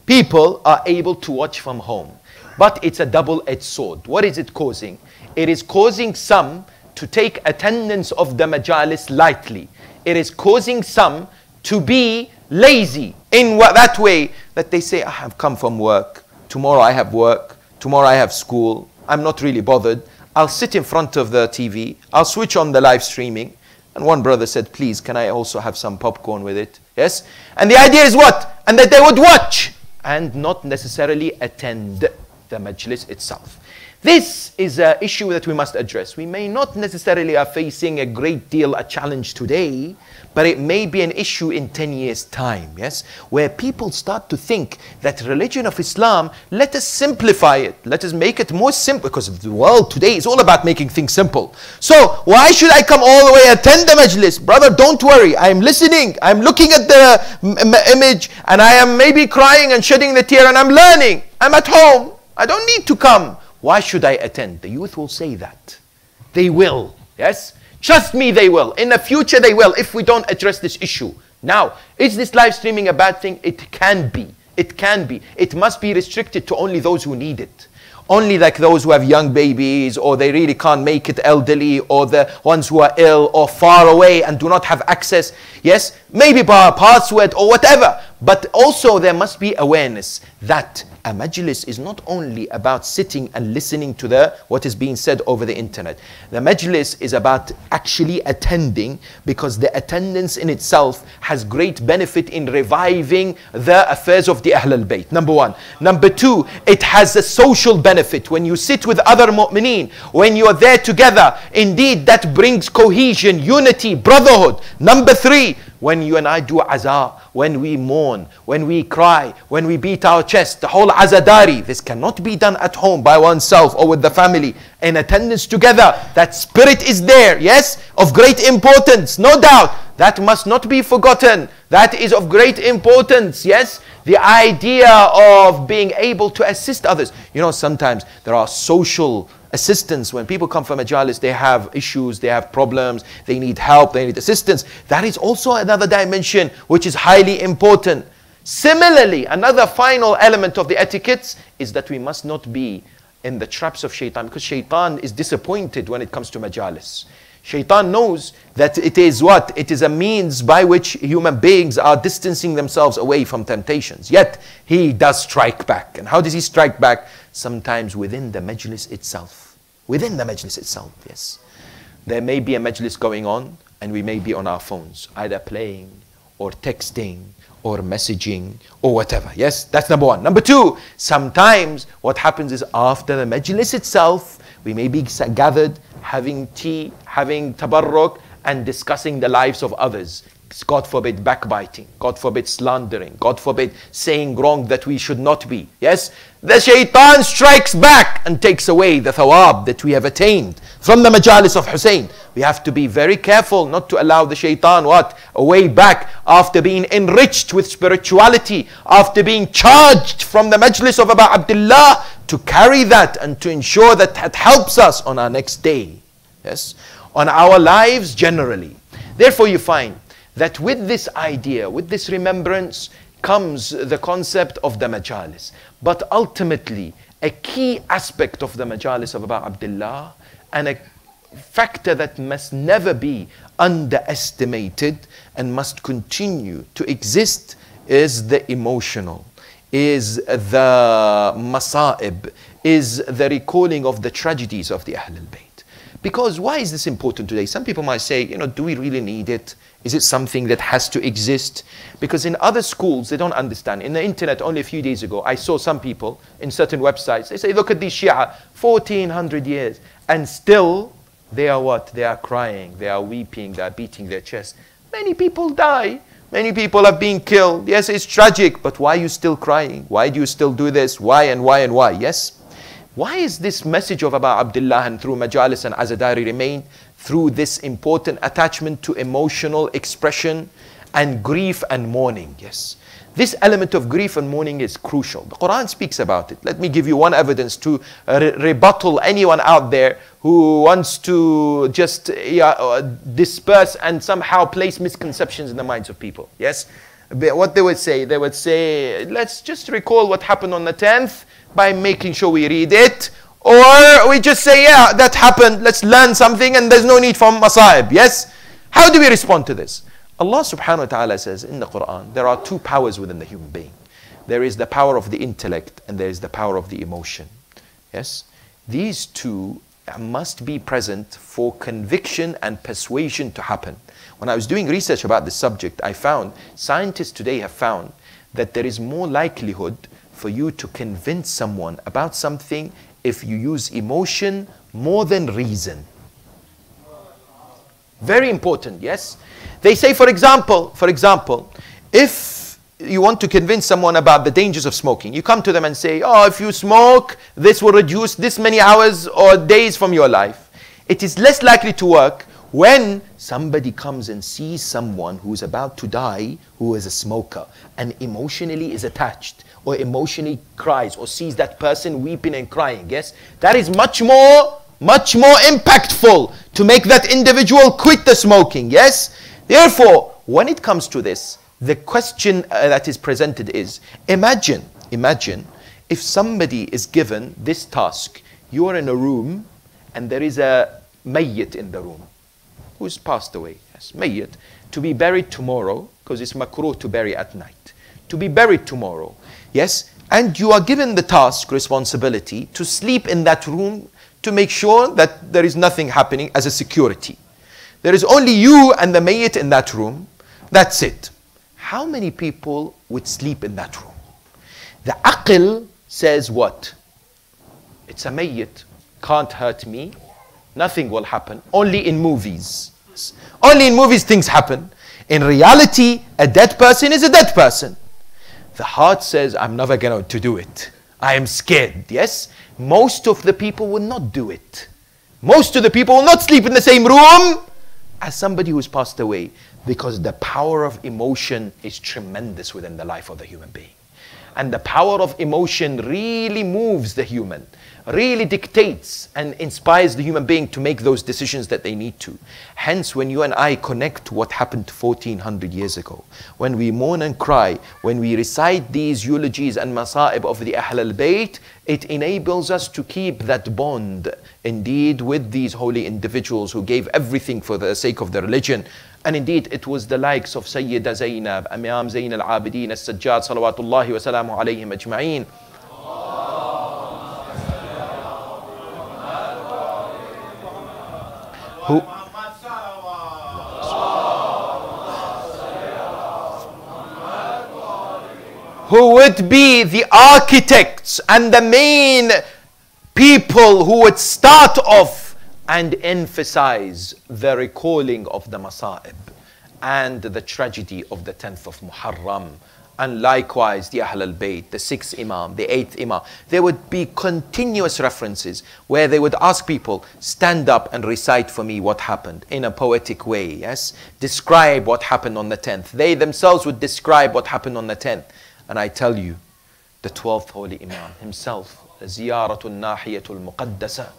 People are able to watch from home. But it's a double-edged sword. What is it causing? It is causing some to take attendance of the majalis lightly. It is causing some to be lazy in that way that they say, I have come from work, tomorrow I have work, tomorrow I have school, I'm not really bothered. I'll sit in front of the TV, I'll switch on the live streaming. And one brother said, please, can I also have some popcorn with it? Yes? And the idea is what? And that they would watch and not necessarily attend the majlis itself. This is an issue that we must address. We may not necessarily are facing a great deal, a challenge today, but it may be an issue in 10 years' time, yes? Where people start to think that religion of Islam, let us simplify it. Let us make it more simple, because the world today is all about making things simple. So, why should I come all the way attend the majlis? Brother, don't worry. I am listening. I'm looking at the image, and I am maybe crying and shedding the tear, and I'm learning. I'm at home. I don't need to come. Why should I attend? The youth will say that. They will, yes? Trust me, they will. In the future, they will, if we don't address this issue. Now, is this live streaming a bad thing? It can be. It can be. It must be restricted to only those who need it. Only like those who have young babies, or they really can't make it, elderly, or the ones who are ill or far away and do not have access. Yes, maybe by a password or whatever. But also there must be awareness that a majlis is not only about sitting and listening to what is being said over the internet. The majlis is about actually attending, because the attendance in itself has great benefit in reviving the affairs of the Ahl al-Bayt. Number one. Number two, it has a social benefit. When you sit with other mu'mineen, when you are there together, indeed that brings cohesion, unity, brotherhood. Number three, when you and I do aza, when we mourn, when we cry, when we beat our chest, the whole azadari, this cannot be done at home by oneself or with the family in attendance together. That spirit is there, yes, of great importance, no doubt. That must not be forgotten. That is of great importance, yes. The idea of being able to assist others. You know, sometimes there are social assistance. When people come from Majlis, they have issues, they have problems, they need help, they need assistance. That is also another dimension which is highly important. Similarly, another final element of the etiquettes is that we must not be in the traps of shaitan, because shaitan is disappointed when it comes to Majlis. Shaitan knows that it is what? It is a means by which human beings are distancing themselves away from temptations. Yet, he does strike back. And how does he strike back? Sometimes within the majlis itself. Within the majlis itself, yes. There may be a majlis going on, and we may be on our phones, either playing, or texting, or messaging, or whatever. Yes, that's number one. Number two, sometimes what happens is after the majlis itself, we may be gathered, having tea, having tabarruk, and discussing the lives of others. God forbid backbiting, God forbid slandering, God forbid saying wrong that we should not be. Yes, the shaitan strikes back and takes away the thawab that we have attained from the majalis of Hussein. We have to be very careful not to allow the shaitan what? Away back after being enriched with spirituality, after being charged from the majlis of Abu Abdullah, to carry that and to ensure that that helps us on our next day. Yes, on our lives generally. Therefore you find that with this idea, with this remembrance, comes the concept of the majalis. But ultimately, a key aspect of the majalis of Abu Abdullah, and a factor that must never be underestimated and must continue to exist, is the emotional, is the masa'ib, is the recalling of the tragedies of the Ahlul Bayt. Because why is this important today? Some people might say, you know, do we really need it? Is it something that has to exist? Because in other schools, they don't understand. In the internet, only a few days ago, I saw some people in certain websites, they say, look at these Shia, 1400 years. And still, they are what? They are crying, they are weeping, they are beating their chest. Many people die. Many people have been killed. Yes, it's tragic, but why are you still crying? Why do you still do this? Why and why and why? Yes? Why is this message of Abu Abdullah and through Majalis and Azadari remain? Through this important attachment to emotional expression and grief and mourning. Yes. This element of grief and mourning is crucial. The Quran speaks about it. Let me give you one evidence to rebuttal anyone out there who wants to just disperse and somehow place misconceptions in the minds of people. Yes. What they would say, let's just recall what happened on the 10th by making sure we read it. Or we just say, yeah, that happened, let's learn something and there's no need for masa'ib. Yes? How do we respond to this? Allah subhanahu wa ta'ala says in the Quran, there are two powers within the human being. There is the power of the intellect and there is the power of the emotion. Yes? These two must be present for conviction and persuasion to happen. When I was doing research about this subject, I found, scientists today have found that there is more likelihood for you to convince someone about something if you use emotion more than reason. Very important, yes? They say, for example, if you want to convince someone about the dangers of smoking, you come to them and say, oh, if you smoke, this will reduce this many hours or days from your life. It is less likely to work when somebody comes and sees someone who's about to die, who is a smoker, and emotionally is attached, or emotionally cries, or sees that person weeping and crying. Yes, that is much more impactful to make that individual quit the smoking. Yes, therefore, when it comes to this, the question that is presented is, imagine if somebody is given this task. You are in a room and there is a mayyit in the room who's passed away. Yes, mayyit, to be buried tomorrow, because it's makruh to bury at night. To be buried tomorrow. Yes, and you are given the task, responsibility, to sleep in that room to make sure that there is nothing happening as a security. There is only you and the mayyit in that room. That's it. How many people would sleep in that room? The aql says what? It's a mayyit. Can't hurt me. Nothing will happen. Only in movies. Only in movies things happen. In reality, a dead person is a dead person. The heart says, I'm never going to do it. I am scared. Yes? Most of the people will not do it. Most of the people will not sleep in the same room as somebody who's passed away, because the power of emotion is tremendous within the life of the human being. And the power of emotion really moves the human, really dictates and inspires the human being to make those decisions that they need to. Hence, when you and I connect what happened 1400 years ago, when we mourn and cry, when we recite these eulogies and masa'ib of the Ahl al-Bayt, it enables us to keep that bond indeed with these holy individuals who gave everything for the sake of the religion. And indeed, it was the likes of Sayyida Zainab, Imam Zain al-Abidin al-Sajjad, salawatullahi wa salamu alayhim ajma'een. Who would be the architects and the main people who would start off and emphasize the recalling of the Masa'ib and the tragedy of the 10th of Muharram. And likewise the Ahl al-Bayt, the 6th Imam, the 8th Imam. There would be continuous references where they would ask people, stand up and recite for me what happened in a poetic way, yes? Describe what happened on the 10th. They themselves would describe what happened on the 10th. And I tell you, the 12th Holy Imam himself, Ziyaratul Nahiyatul Muqaddasa,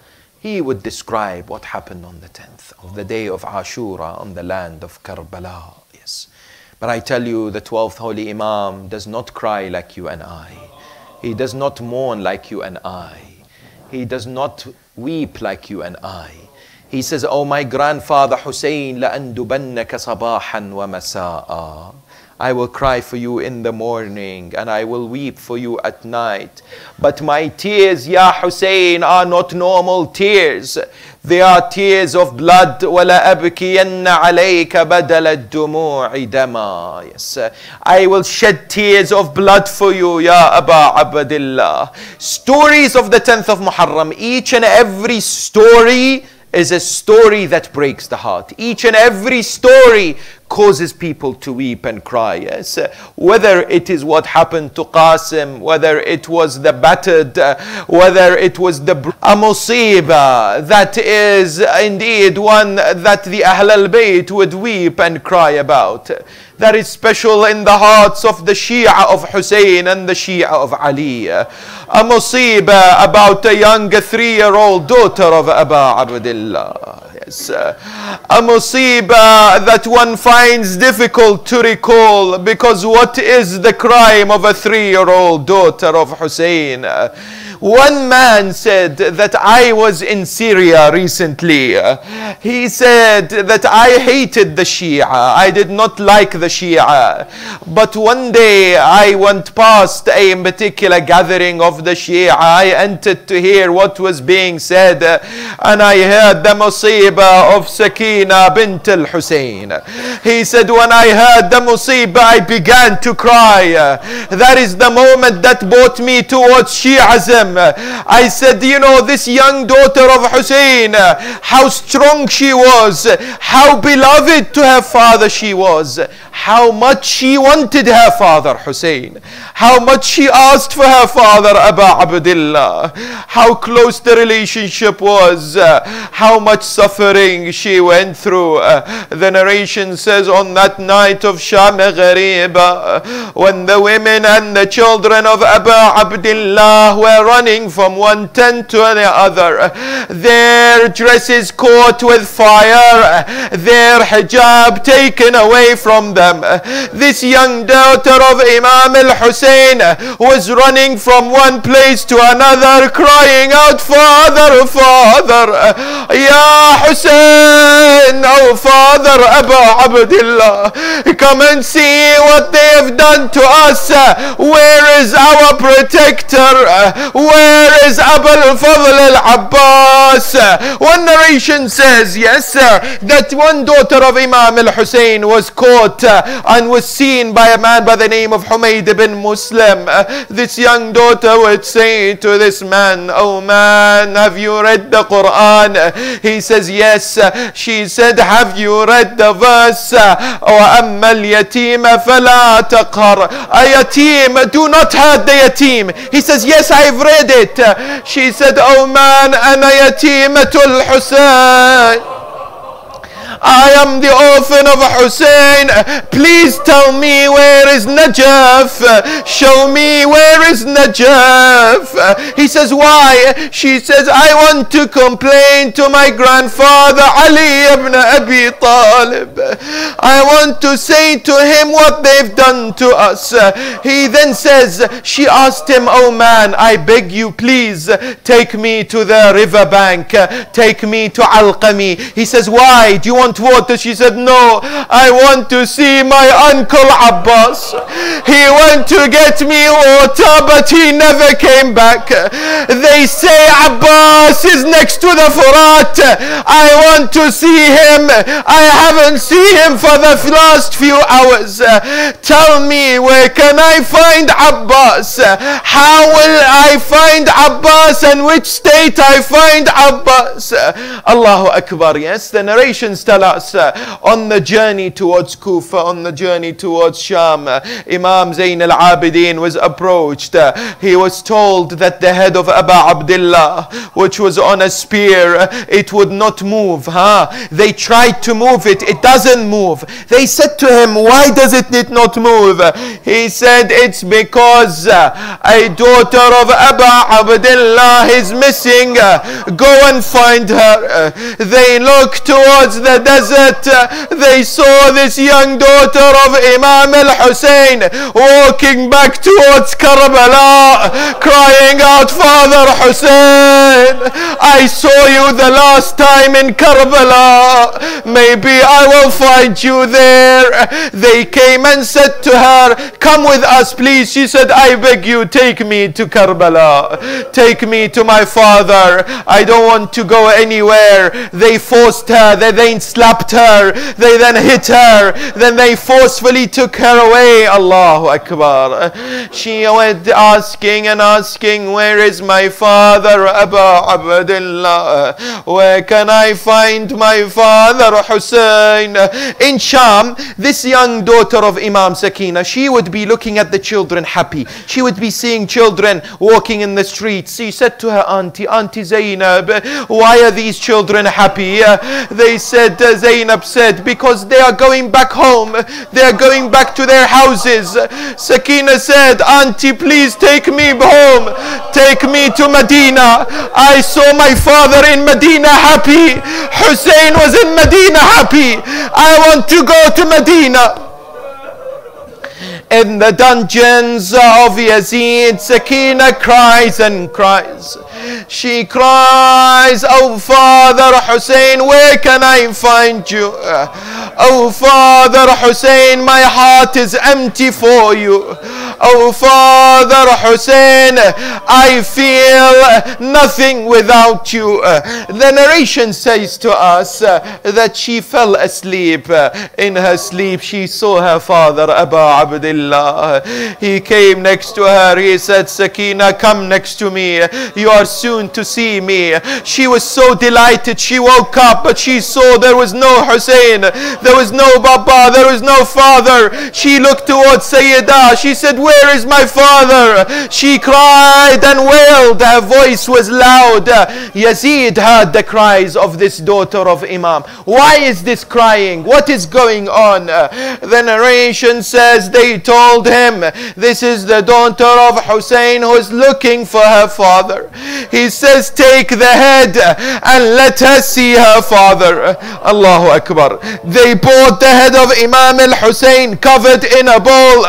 he would describe what happened on the 10th of the day of Ashura on the land of Karbala. Yes. But I tell you, the 12th Holy Imam does not cry like you and I. He does not mourn like you and I. He does not weep like you and I. He says, oh my grandfather Husain, لَأَنْدُبَنَّكَ صَبَاحًا وَمَسَاءً. I will cry for you in the morning and I will weep for you at night. But my tears, Ya Hussein, are not normal tears. They are tears of blood. وَلَا أَبْكِيَنَّ عَلَيْكَ بَدَلَ الدُّمُوعِ دَمًا. Yes, I will shed tears of blood for you, Ya Aba Abdillah. Stories of the 10th of Muharram. Each and every story is a story that breaks the heart. Each and every story causes people to weep and cry. Yes, whether it is what happened to Qasim, whether it was the battered, whether it was the musiba, that is indeed one that the Ahl al-Bayt would weep and cry about. That is special in the hearts of the Shia of Hussein and the Shia of Ali. A musiba about a young 3-year-old daughter of Aba Abdillah. Yes, a musiba that one finds difficult to recall, because what is the crime of a 3-year-old daughter of Hussein? One man said that I was in Syria recently. He said that I hated the Shia. I did not like the Shia. But one day I went past a particular gathering of the Shia. I entered to hear what was being said. And I heard the musiba of Sakina bint al-Hussein. He said, when I heard the musiba, I began to cry. That is the moment that brought me towards Shi'ism. I said, you know, this young daughter of Hussein, how strong she was, how beloved to her father she was, how much she wanted her father Hussein, how much she asked for her father Aba Abdillah, how close the relationship was, how much suffering she went through. The narration says, on that night of Sham Ghariba, when the women and the children of Aba Abdillah were running from one tent to the other, their dresses caught with fire, their hijab taken away from them. This young daughter of Imam al-Hussein was running from one place to another, crying out, Father, Father, Ya Hussein, oh Father Aba Abdillah, come and see what they have done to us. Where is our protector? where is Abul Fadl al-Abbas? One narration says, yes, that one daughter of Imam al-Hussein was caught and was seen by a man by the name of Humayd ibn Muslim. This young daughter would say to this man, oh man, have you read the Quran? He says, yes. She said, have you read the verse, وَأَمَّا الْيَتِيمَ فَلَا تَقْهَرْ? A yatim, do not hurt the yatim. He says, yes, I've read it. She said, oh man, أَنَا يَتِيمَةُ الْحُسَيْنِ, I am the orphan of Hussein. Please tell me, where is Najaf? Show me, where is Najaf? He says, why? She says, I want to complain to my grandfather Ali ibn Abi Talib. I want to say to him what they've done to us. He then says, she asked him, oh man, I beg you, please take me to the riverbank. Take me to Alqami. He says, why? Do you want water? She said, no, I want to see my uncle Abbas. He went to get me water, but he never came back. They say Abbas is next to the Furat. I want to see him. I haven't seen him for the last few hours. Tell me, where can I find Abbas? How will I find Abbas, and which state I find Abbas? Allahu Akbar. Yes, the narrations tell us on the journey towards Kufa, on the journey towards Sham, Imam Zayn al-Abidin was approached. He was told that the head of Abu Abdullah, which was on a spear, it would not move. They tried to move it, it doesn't move. They said to him, why does it not move? He said, it's because a daughter of Abu Abdullah is missing. Go and find her. They looked towards the desert. They saw this young daughter of Imam al-Hussein walking back towards Karbala, crying out, Father Hussein, I saw you the last time in Karbala. Maybe I will find you there. They came and said to her, come with us, please. She said, I beg you, take me to Karbala. Take me to my father. I don't want to go anywhere. They forced her. They then slapped her. They then hit her. Then they forcefully took her away. Allahu Akbar. She went asking and asking, where is my father Abu Abdullah? Where can I find my father Hussein? In Sham, this young daughter of Imam Sakina, she would be looking at the children happy. She would be seeing children walking in the streets. She said to her Auntie Zainab, why are these children happy? They said, Zainab said, because they are going back home. They are going back to their houses. Sakina said, Auntie, please take me home. Take me to Medina. I saw my father in Medina happy. Hussein was in Medina happy. I want to go to Medina. In the dungeons of Yazid, Sakina cries and cries. She cries, oh Father Hussein, where can I find you? Oh Father Hussein, my heart is empty for you. Oh Father Hussein, I feel nothing without you. The narration says to us that she fell asleep. In her sleep she saw her father Abu Abdullah. He came next to her. He said, Sakina, come next to me. You are soon to see me. She was so delighted. She woke up, but she saw there was no Hussein. There was no Baba. There was no father. She looked towards Sayyidah. She said, where is my father? She cried and wailed. Her voice was loud. Yazid heard the cries of this daughter of Imam. Why is this crying? What is going on? The narration says they told him, this is the daughter of Hussein who is looking for her father. He says, take the head and let her see her father. Allahu Akbar. They brought the head of Imam al-Hussein covered in a bowl.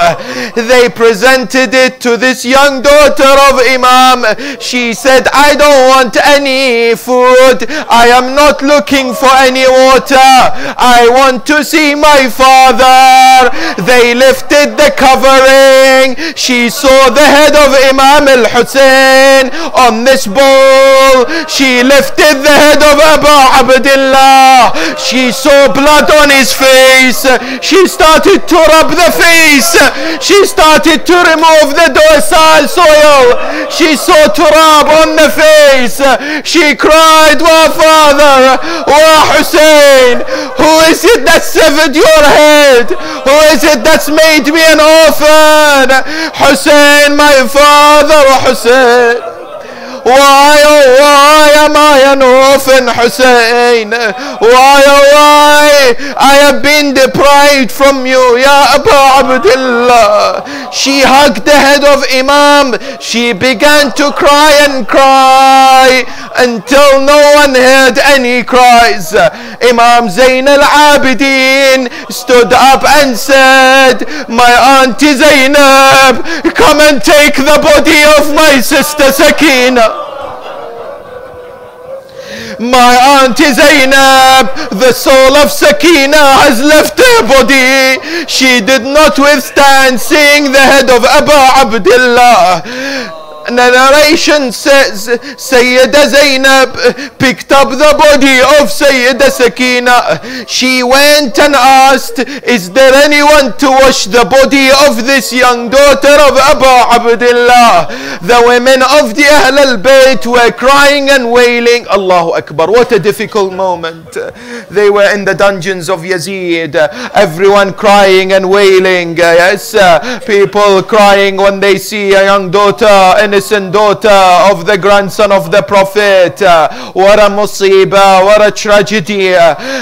They presented it to this young daughter of Imam. She said, I don't want any food. I am not looking for any water. I want to see my father. They lifted the covering. She saw the head of Imam Al-Hussein on this bowl. She lifted the head of Abu Abdullah. She saw blood on his face. She started to rub the face. She started to remove the dorsal soil. She saw turab on the face. She cried, Wa father, Wa Hussein, who is it that severed your head? Who is it that's made me an orphan? Hussein, my father, Hussein. Why, oh why am I an orphan, Hussein? Why, oh why? I have been deprived from you, Ya Abu Abdullah. She hugged the head of Imam. She began to cry and cry until no one heard any cries. Imam Zain al-Abidin stood up and said, my auntie Zainab, come and take the body of my sister Sakina. My auntie Zainab, the soul of Sakina has left her body. She did not withstand seeing the head of Abu Abdullah. And the narration says Sayyida Zainab picked up the body of Sayyida Sakina. She went and asked, is there anyone to wash the body of this young daughter of Abu Abdullah? The women of the Ahl al-Bayt were crying and wailing. Allahu Akbar, what a difficult moment. They were in the dungeons of Yazid, everyone crying and wailing. Yes, people crying when they see a young daughter, innocent daughter of the grandson of the Prophet. What a musibah, what a tragedy.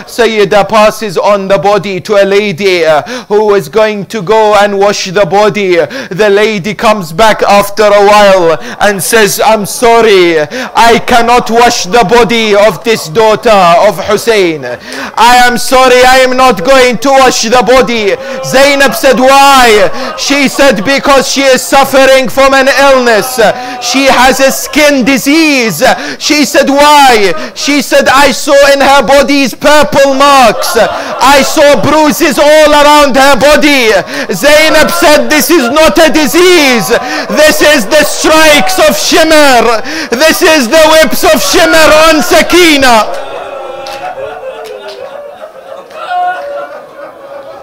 Sayyida passes on the body to a lady who is going to go and wash the body. The lady comes back after a while and says, I'm sorry, I cannot wash the body of this daughter of Hussein. I am sorry, I am not going to wash the body. Zainab said, why? She said, because she is suffering from an illness. She has a skin disease. She said, why? She said, I saw in her body's purple marks. I saw bruises all around her body. Zainab said, this is not a disease. This is the strikes of Shimmer. This is the whips of Shimmer on Sakina.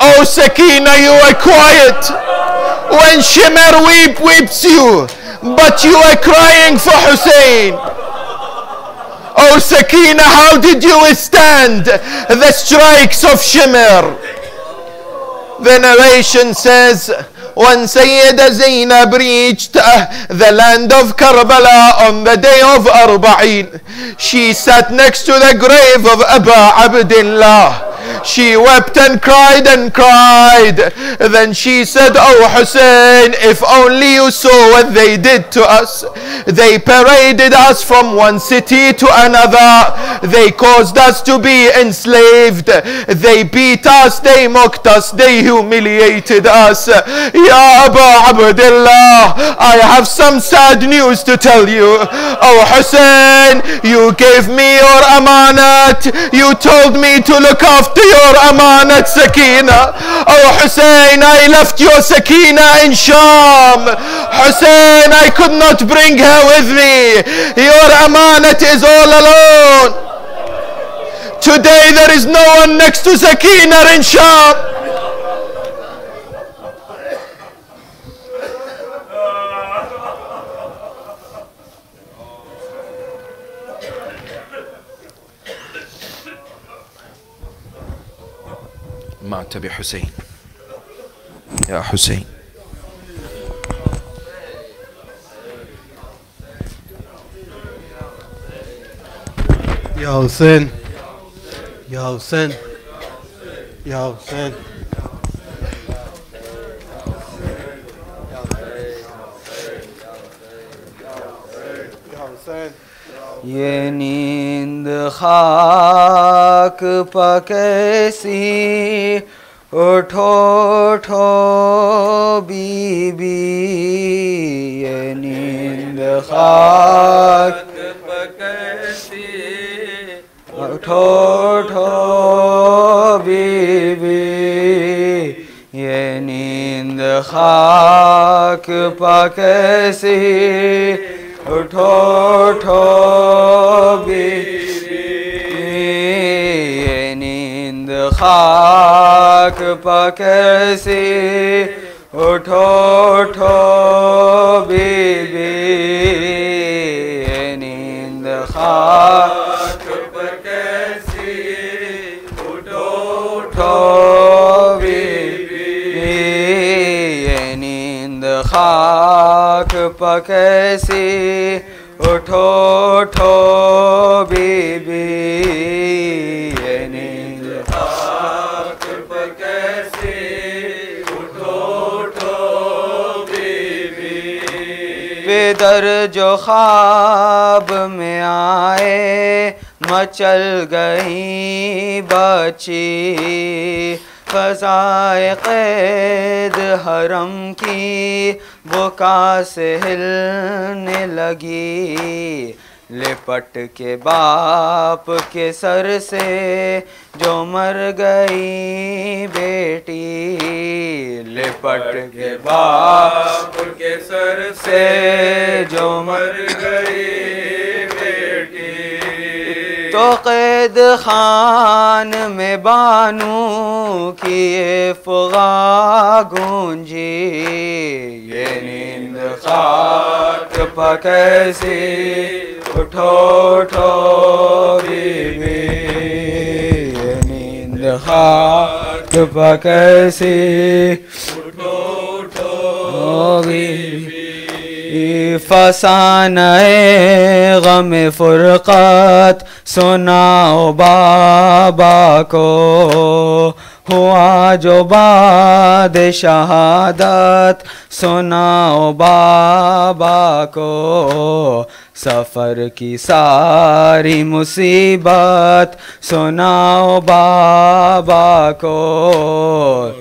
Oh Sakina, you are quiet when Shimmer weeps you, but you are crying for Hussein. Oh Sakina, how did you withstand the strikes of Shimmer? The narration says, when Sayyida Zainab reached the land of Karbala on the day of Arba'in, she sat next to the grave of Abu Abdullah. She wept and cried and cried. Then she said, oh Hussein, if only you saw what they did to us. They paraded us from one city to another. They caused us to be enslaved. They beat us, they mocked us, they humiliated us. Ya Abu Abdullah, I have some sad news to tell you. Oh Hussein, you gave me your amanat. You told me to look after your amanat Sakina. Oh Hussein, I left your Sakina in Sham. Hussein, I could not bring her with me. Your amanat is all alone. Today there is no one next to Sakina in Sham. مات بحسين يا حسين. Ya Hussein, Ya Hussein, Ya Hussein. ये नींद खाक पा कैसी उठो उठो बीबी ये नींद खाक कैसी उठो उठो बीबी ये नींद खाक कैसी उठो उठो बीबी ये नींद खाक कैसी उठो उठो बीबी ये नींद खाक कैसी उठो उठो बीबी ये नींद खाक कैसी उठो उठो बीबी ये नींद खाक कैसी उठो उठो बीबी बेदर जो ख्वाब में आए मचल गई बची फ़ज़ाए क़ैद हरम की बुका से हिलने लगी लिपट के बाप के सर से जो मर गई बेटी लिपट के बाप के सर से जो मर गई बेटी तो कैद खान में बानू की ये फुगा गूंजी ये नींद खाक कैसी उठो उठो बीबी ये नींद खाक कैसी उठो उठो बीबी फसाने गम फुरक़त सुनाओ बाबा को हुआ जो बाद शहादत सुनाओ बाबा को सफ़र की सारी मुसीबत सुनाओ बाबा को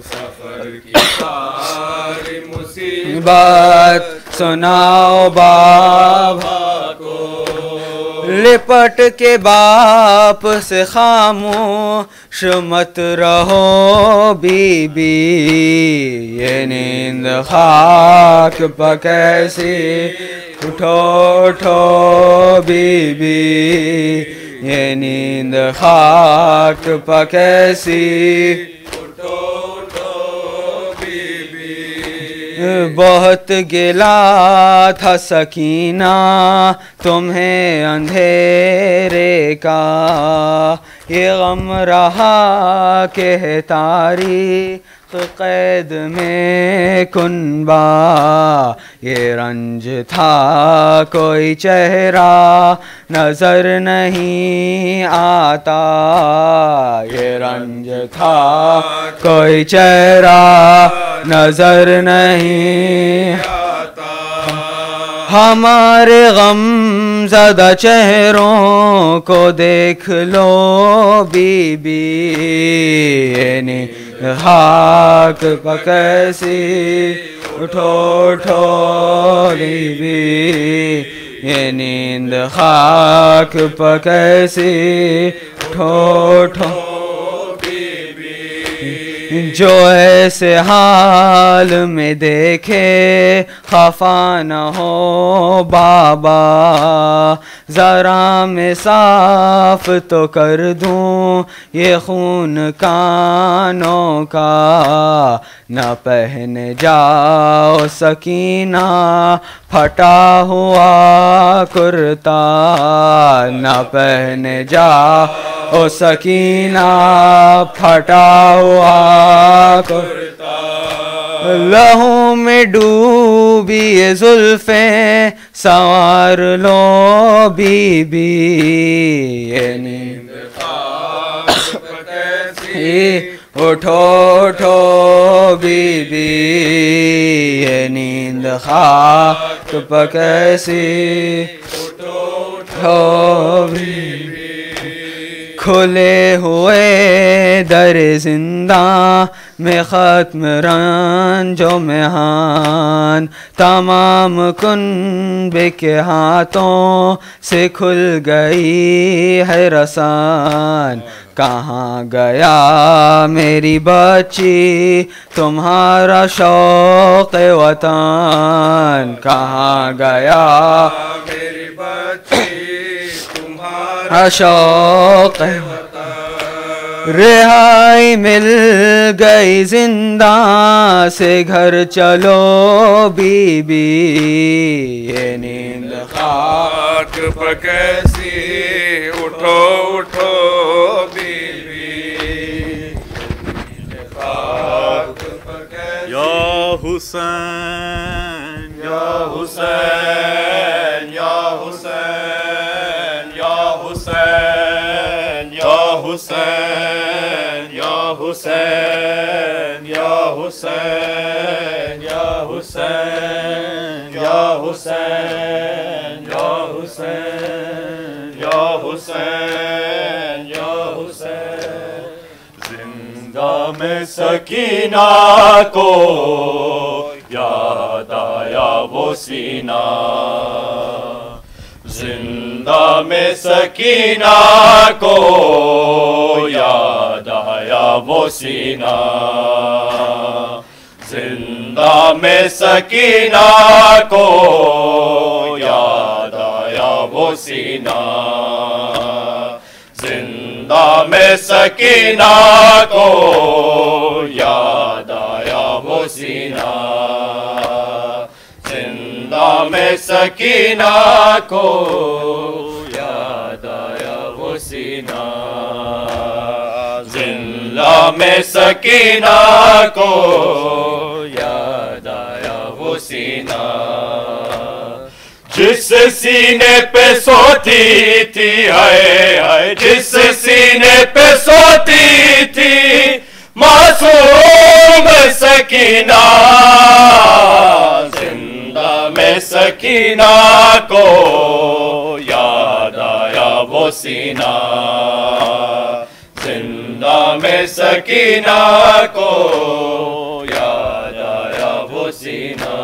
सफ़र की सारी मुसीबत सुनाओ बाबा को लिपट के बाप से खामोश मत रहो बीबी ये नींद खाक कैसी उठो उठो बीबी ये नींद खाक कैसी उठो उठो बीबी बहुत गिला था सकीना तुम्हें अंधेरे का ये गम रहा के तारीख कैद में कुनबा ये रंज था कोई चेहरा नजर नहीं आता ये रंज था कोई चेहरा नजर नहीं आता हमारे गम ज़दा चेहरों को देख लो बीबी हाक कैसी उठो उठो बीबी ये नींद खाक कैसी उठो उठो जो ऐसे हाल में देखे खफा न हो बाबा ज़रा मैं साफ तो कर दूं ये खून कानों का न पहने जाओ सकीना फटा हुआ कुर्ता न पहने जाओ सकीना फटा हुआ कुर्ता लहू में डूबी ये जुल्फें संवार लो बीबी ये नींद कैसी उठो उठो बीबी ये नींद खाक कैसी उठो उठो बीबी खुले हुए दर जिंदा में ख़त्म रंजो मेहान, तमाम कुनबे के हाथों से खुल गई है रसान। कहाँ गया मेरी बच्ची तुम्हारा शौक़ वतन, कहाँ गया मेरी बच्ची तुम्हारा शौक़ वतन। रिहाई मिल गई जिंदा से घर चलो बीबी, ये नींद खाक पर कैसी उठो उठो हुसैन या हुसैन या हुसैन या हुसैन या हुसैन या हुसैन या हुसैन या हुसैन या हुसैन या हुसैन या हुसैन या हुसैन। जिंदा में सकीना को याद आया वो सीना, जिंदा में सकीना को याद आया वो सीना, जिंदा में सकीना को याद आया वो सीना, जिंदा में सकीना को याद आया वो सीना, जिंदा में सकीना को याद आया वो सीना, जिंदा में सकीना को याद आया वो सीना। जिस सीने पे सोती थी हाय, जिस सीने पे सोती थी मासूम सकीना, जिंदा में सकीना को याद आया वो सीना, जिंदा में सकीना को याद आया वो सीना।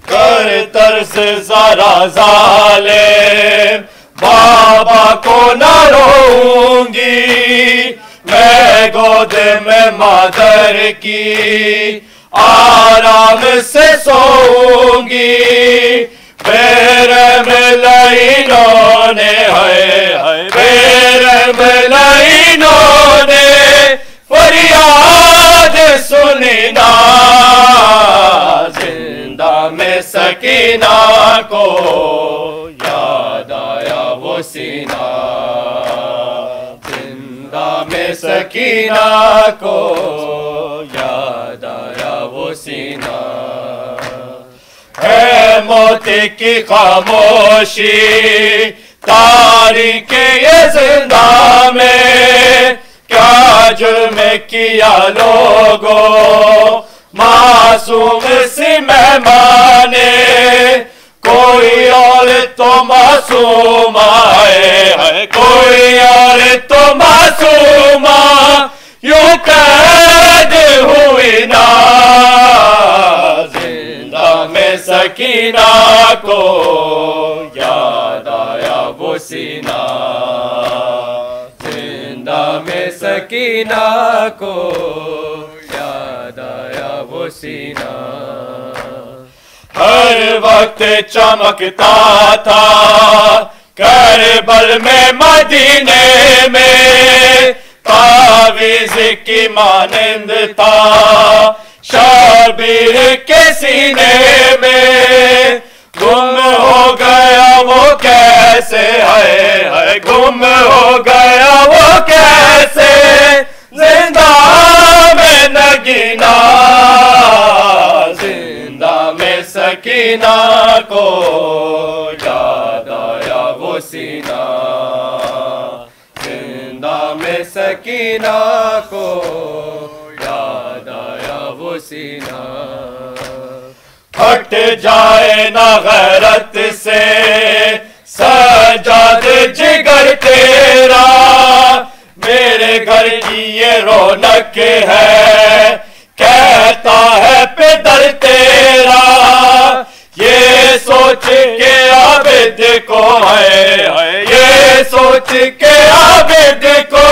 कर तरस जरा ज़ालिम बाबा को न रोऊंगी, मैं गोद में मादर की आराम से सोऊंगी, बेरहम लाइनों ने है, बेरहम लाइनों ने फरियाद सुनी ना, जिंदा में सकीना को याद आया वो सीना, जिंदा में सकीना को याद आया वो सीना। है मौत की खामोशी तारीख ये जिंदा में, क्या जुर्म किया लोगों मासूम सी मेहमाने, कोई और तो मासूम है, कोई और तो मासूमा यूं कैद हुई ना, जिंदा में सकीना को याद आया वो सीना, जिंदा में सकीना को याद आया वो सीना। हर वक्त चमकता था करबल में मदीने में, तावीज़ की मानंद था शबीर के सीने में, गुम हो गया वो कैसे है, गुम हो गया वो कैसे जिंदा में नगीना, जिंदा में सकीना को याद आया वो सीना, जिंदा में सकीना को याद आया वो सीना। हट जाए ना गैरत से सजाद जिगर तेरा, घर की ये रौनक है, कहता है पितर तेरा, ये सोच के आबिद को है, ये सोच के आबिद को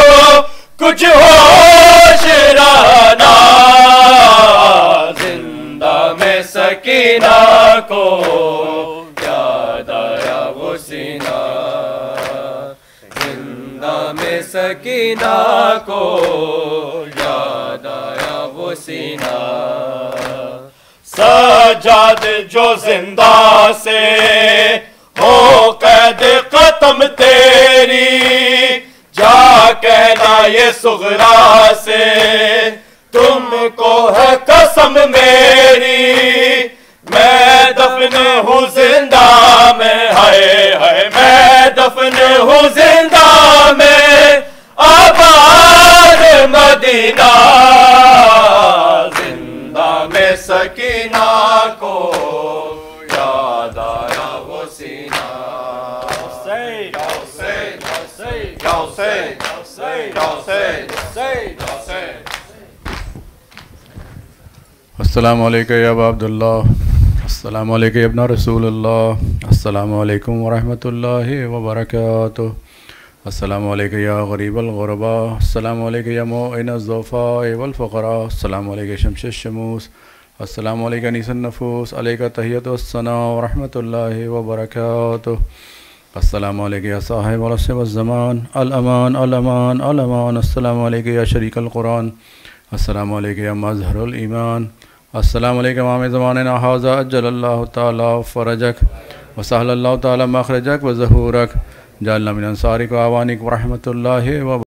कुछ होश रहना, जिंदा में सकीना को याद आया वो सीना, जिंदा में सकीना को याद आया वो सीना। सजाद जो जिंदा से हो कैद कतम तेरी, जा कहना ये सुगरा से तुमको है कसम मेरी, मैं दफन हूँ जिंदा में, है मैं दफन हूँ जिंदा में, आबाद मदीना, जिंदा में सकीना को याद आया वो सीना। अस्सलामु अलैकुम या अबा अब्दुल्लाह, अस्सलामु अलैकुम या इब्न रसूलुल्लाह, अस्सलामु अलैकुम व रहमतुल्लाहि व बरकातुहू, अस्सलामु अलैकुम या गरीबल गुरबा, अस्सलामु अलैकुम या मुइनज़ ज़ुफ़ा वल फ़ुक़रा, अस्सलामु अलैकुम शम्सिश शमूस, अस्सलामु अलैकुम अनीसन नफूस, अलैका तहियतु वस्सना व रहमतुल्लाहि व बरकातुहू, अस्सलामु अलैकुम या साहिब अल असर वज़्ज़मान, अल अमान अल अमान अल अमान, अस्सलामु अलैकुम या शरीकल कुरान, अस्सलामु अलैकुम या मज़हरुल ईमान, अस्सलामु अलैकुम इमाम ज़माना हाज़ा अज्जलल्लाहु तआला फ़रजक व सहलल्लाहु तआला मख़रजक व ज़हूरक, जअलना मिन अंसारिक व अवानिक व रहमतुल्लाहि व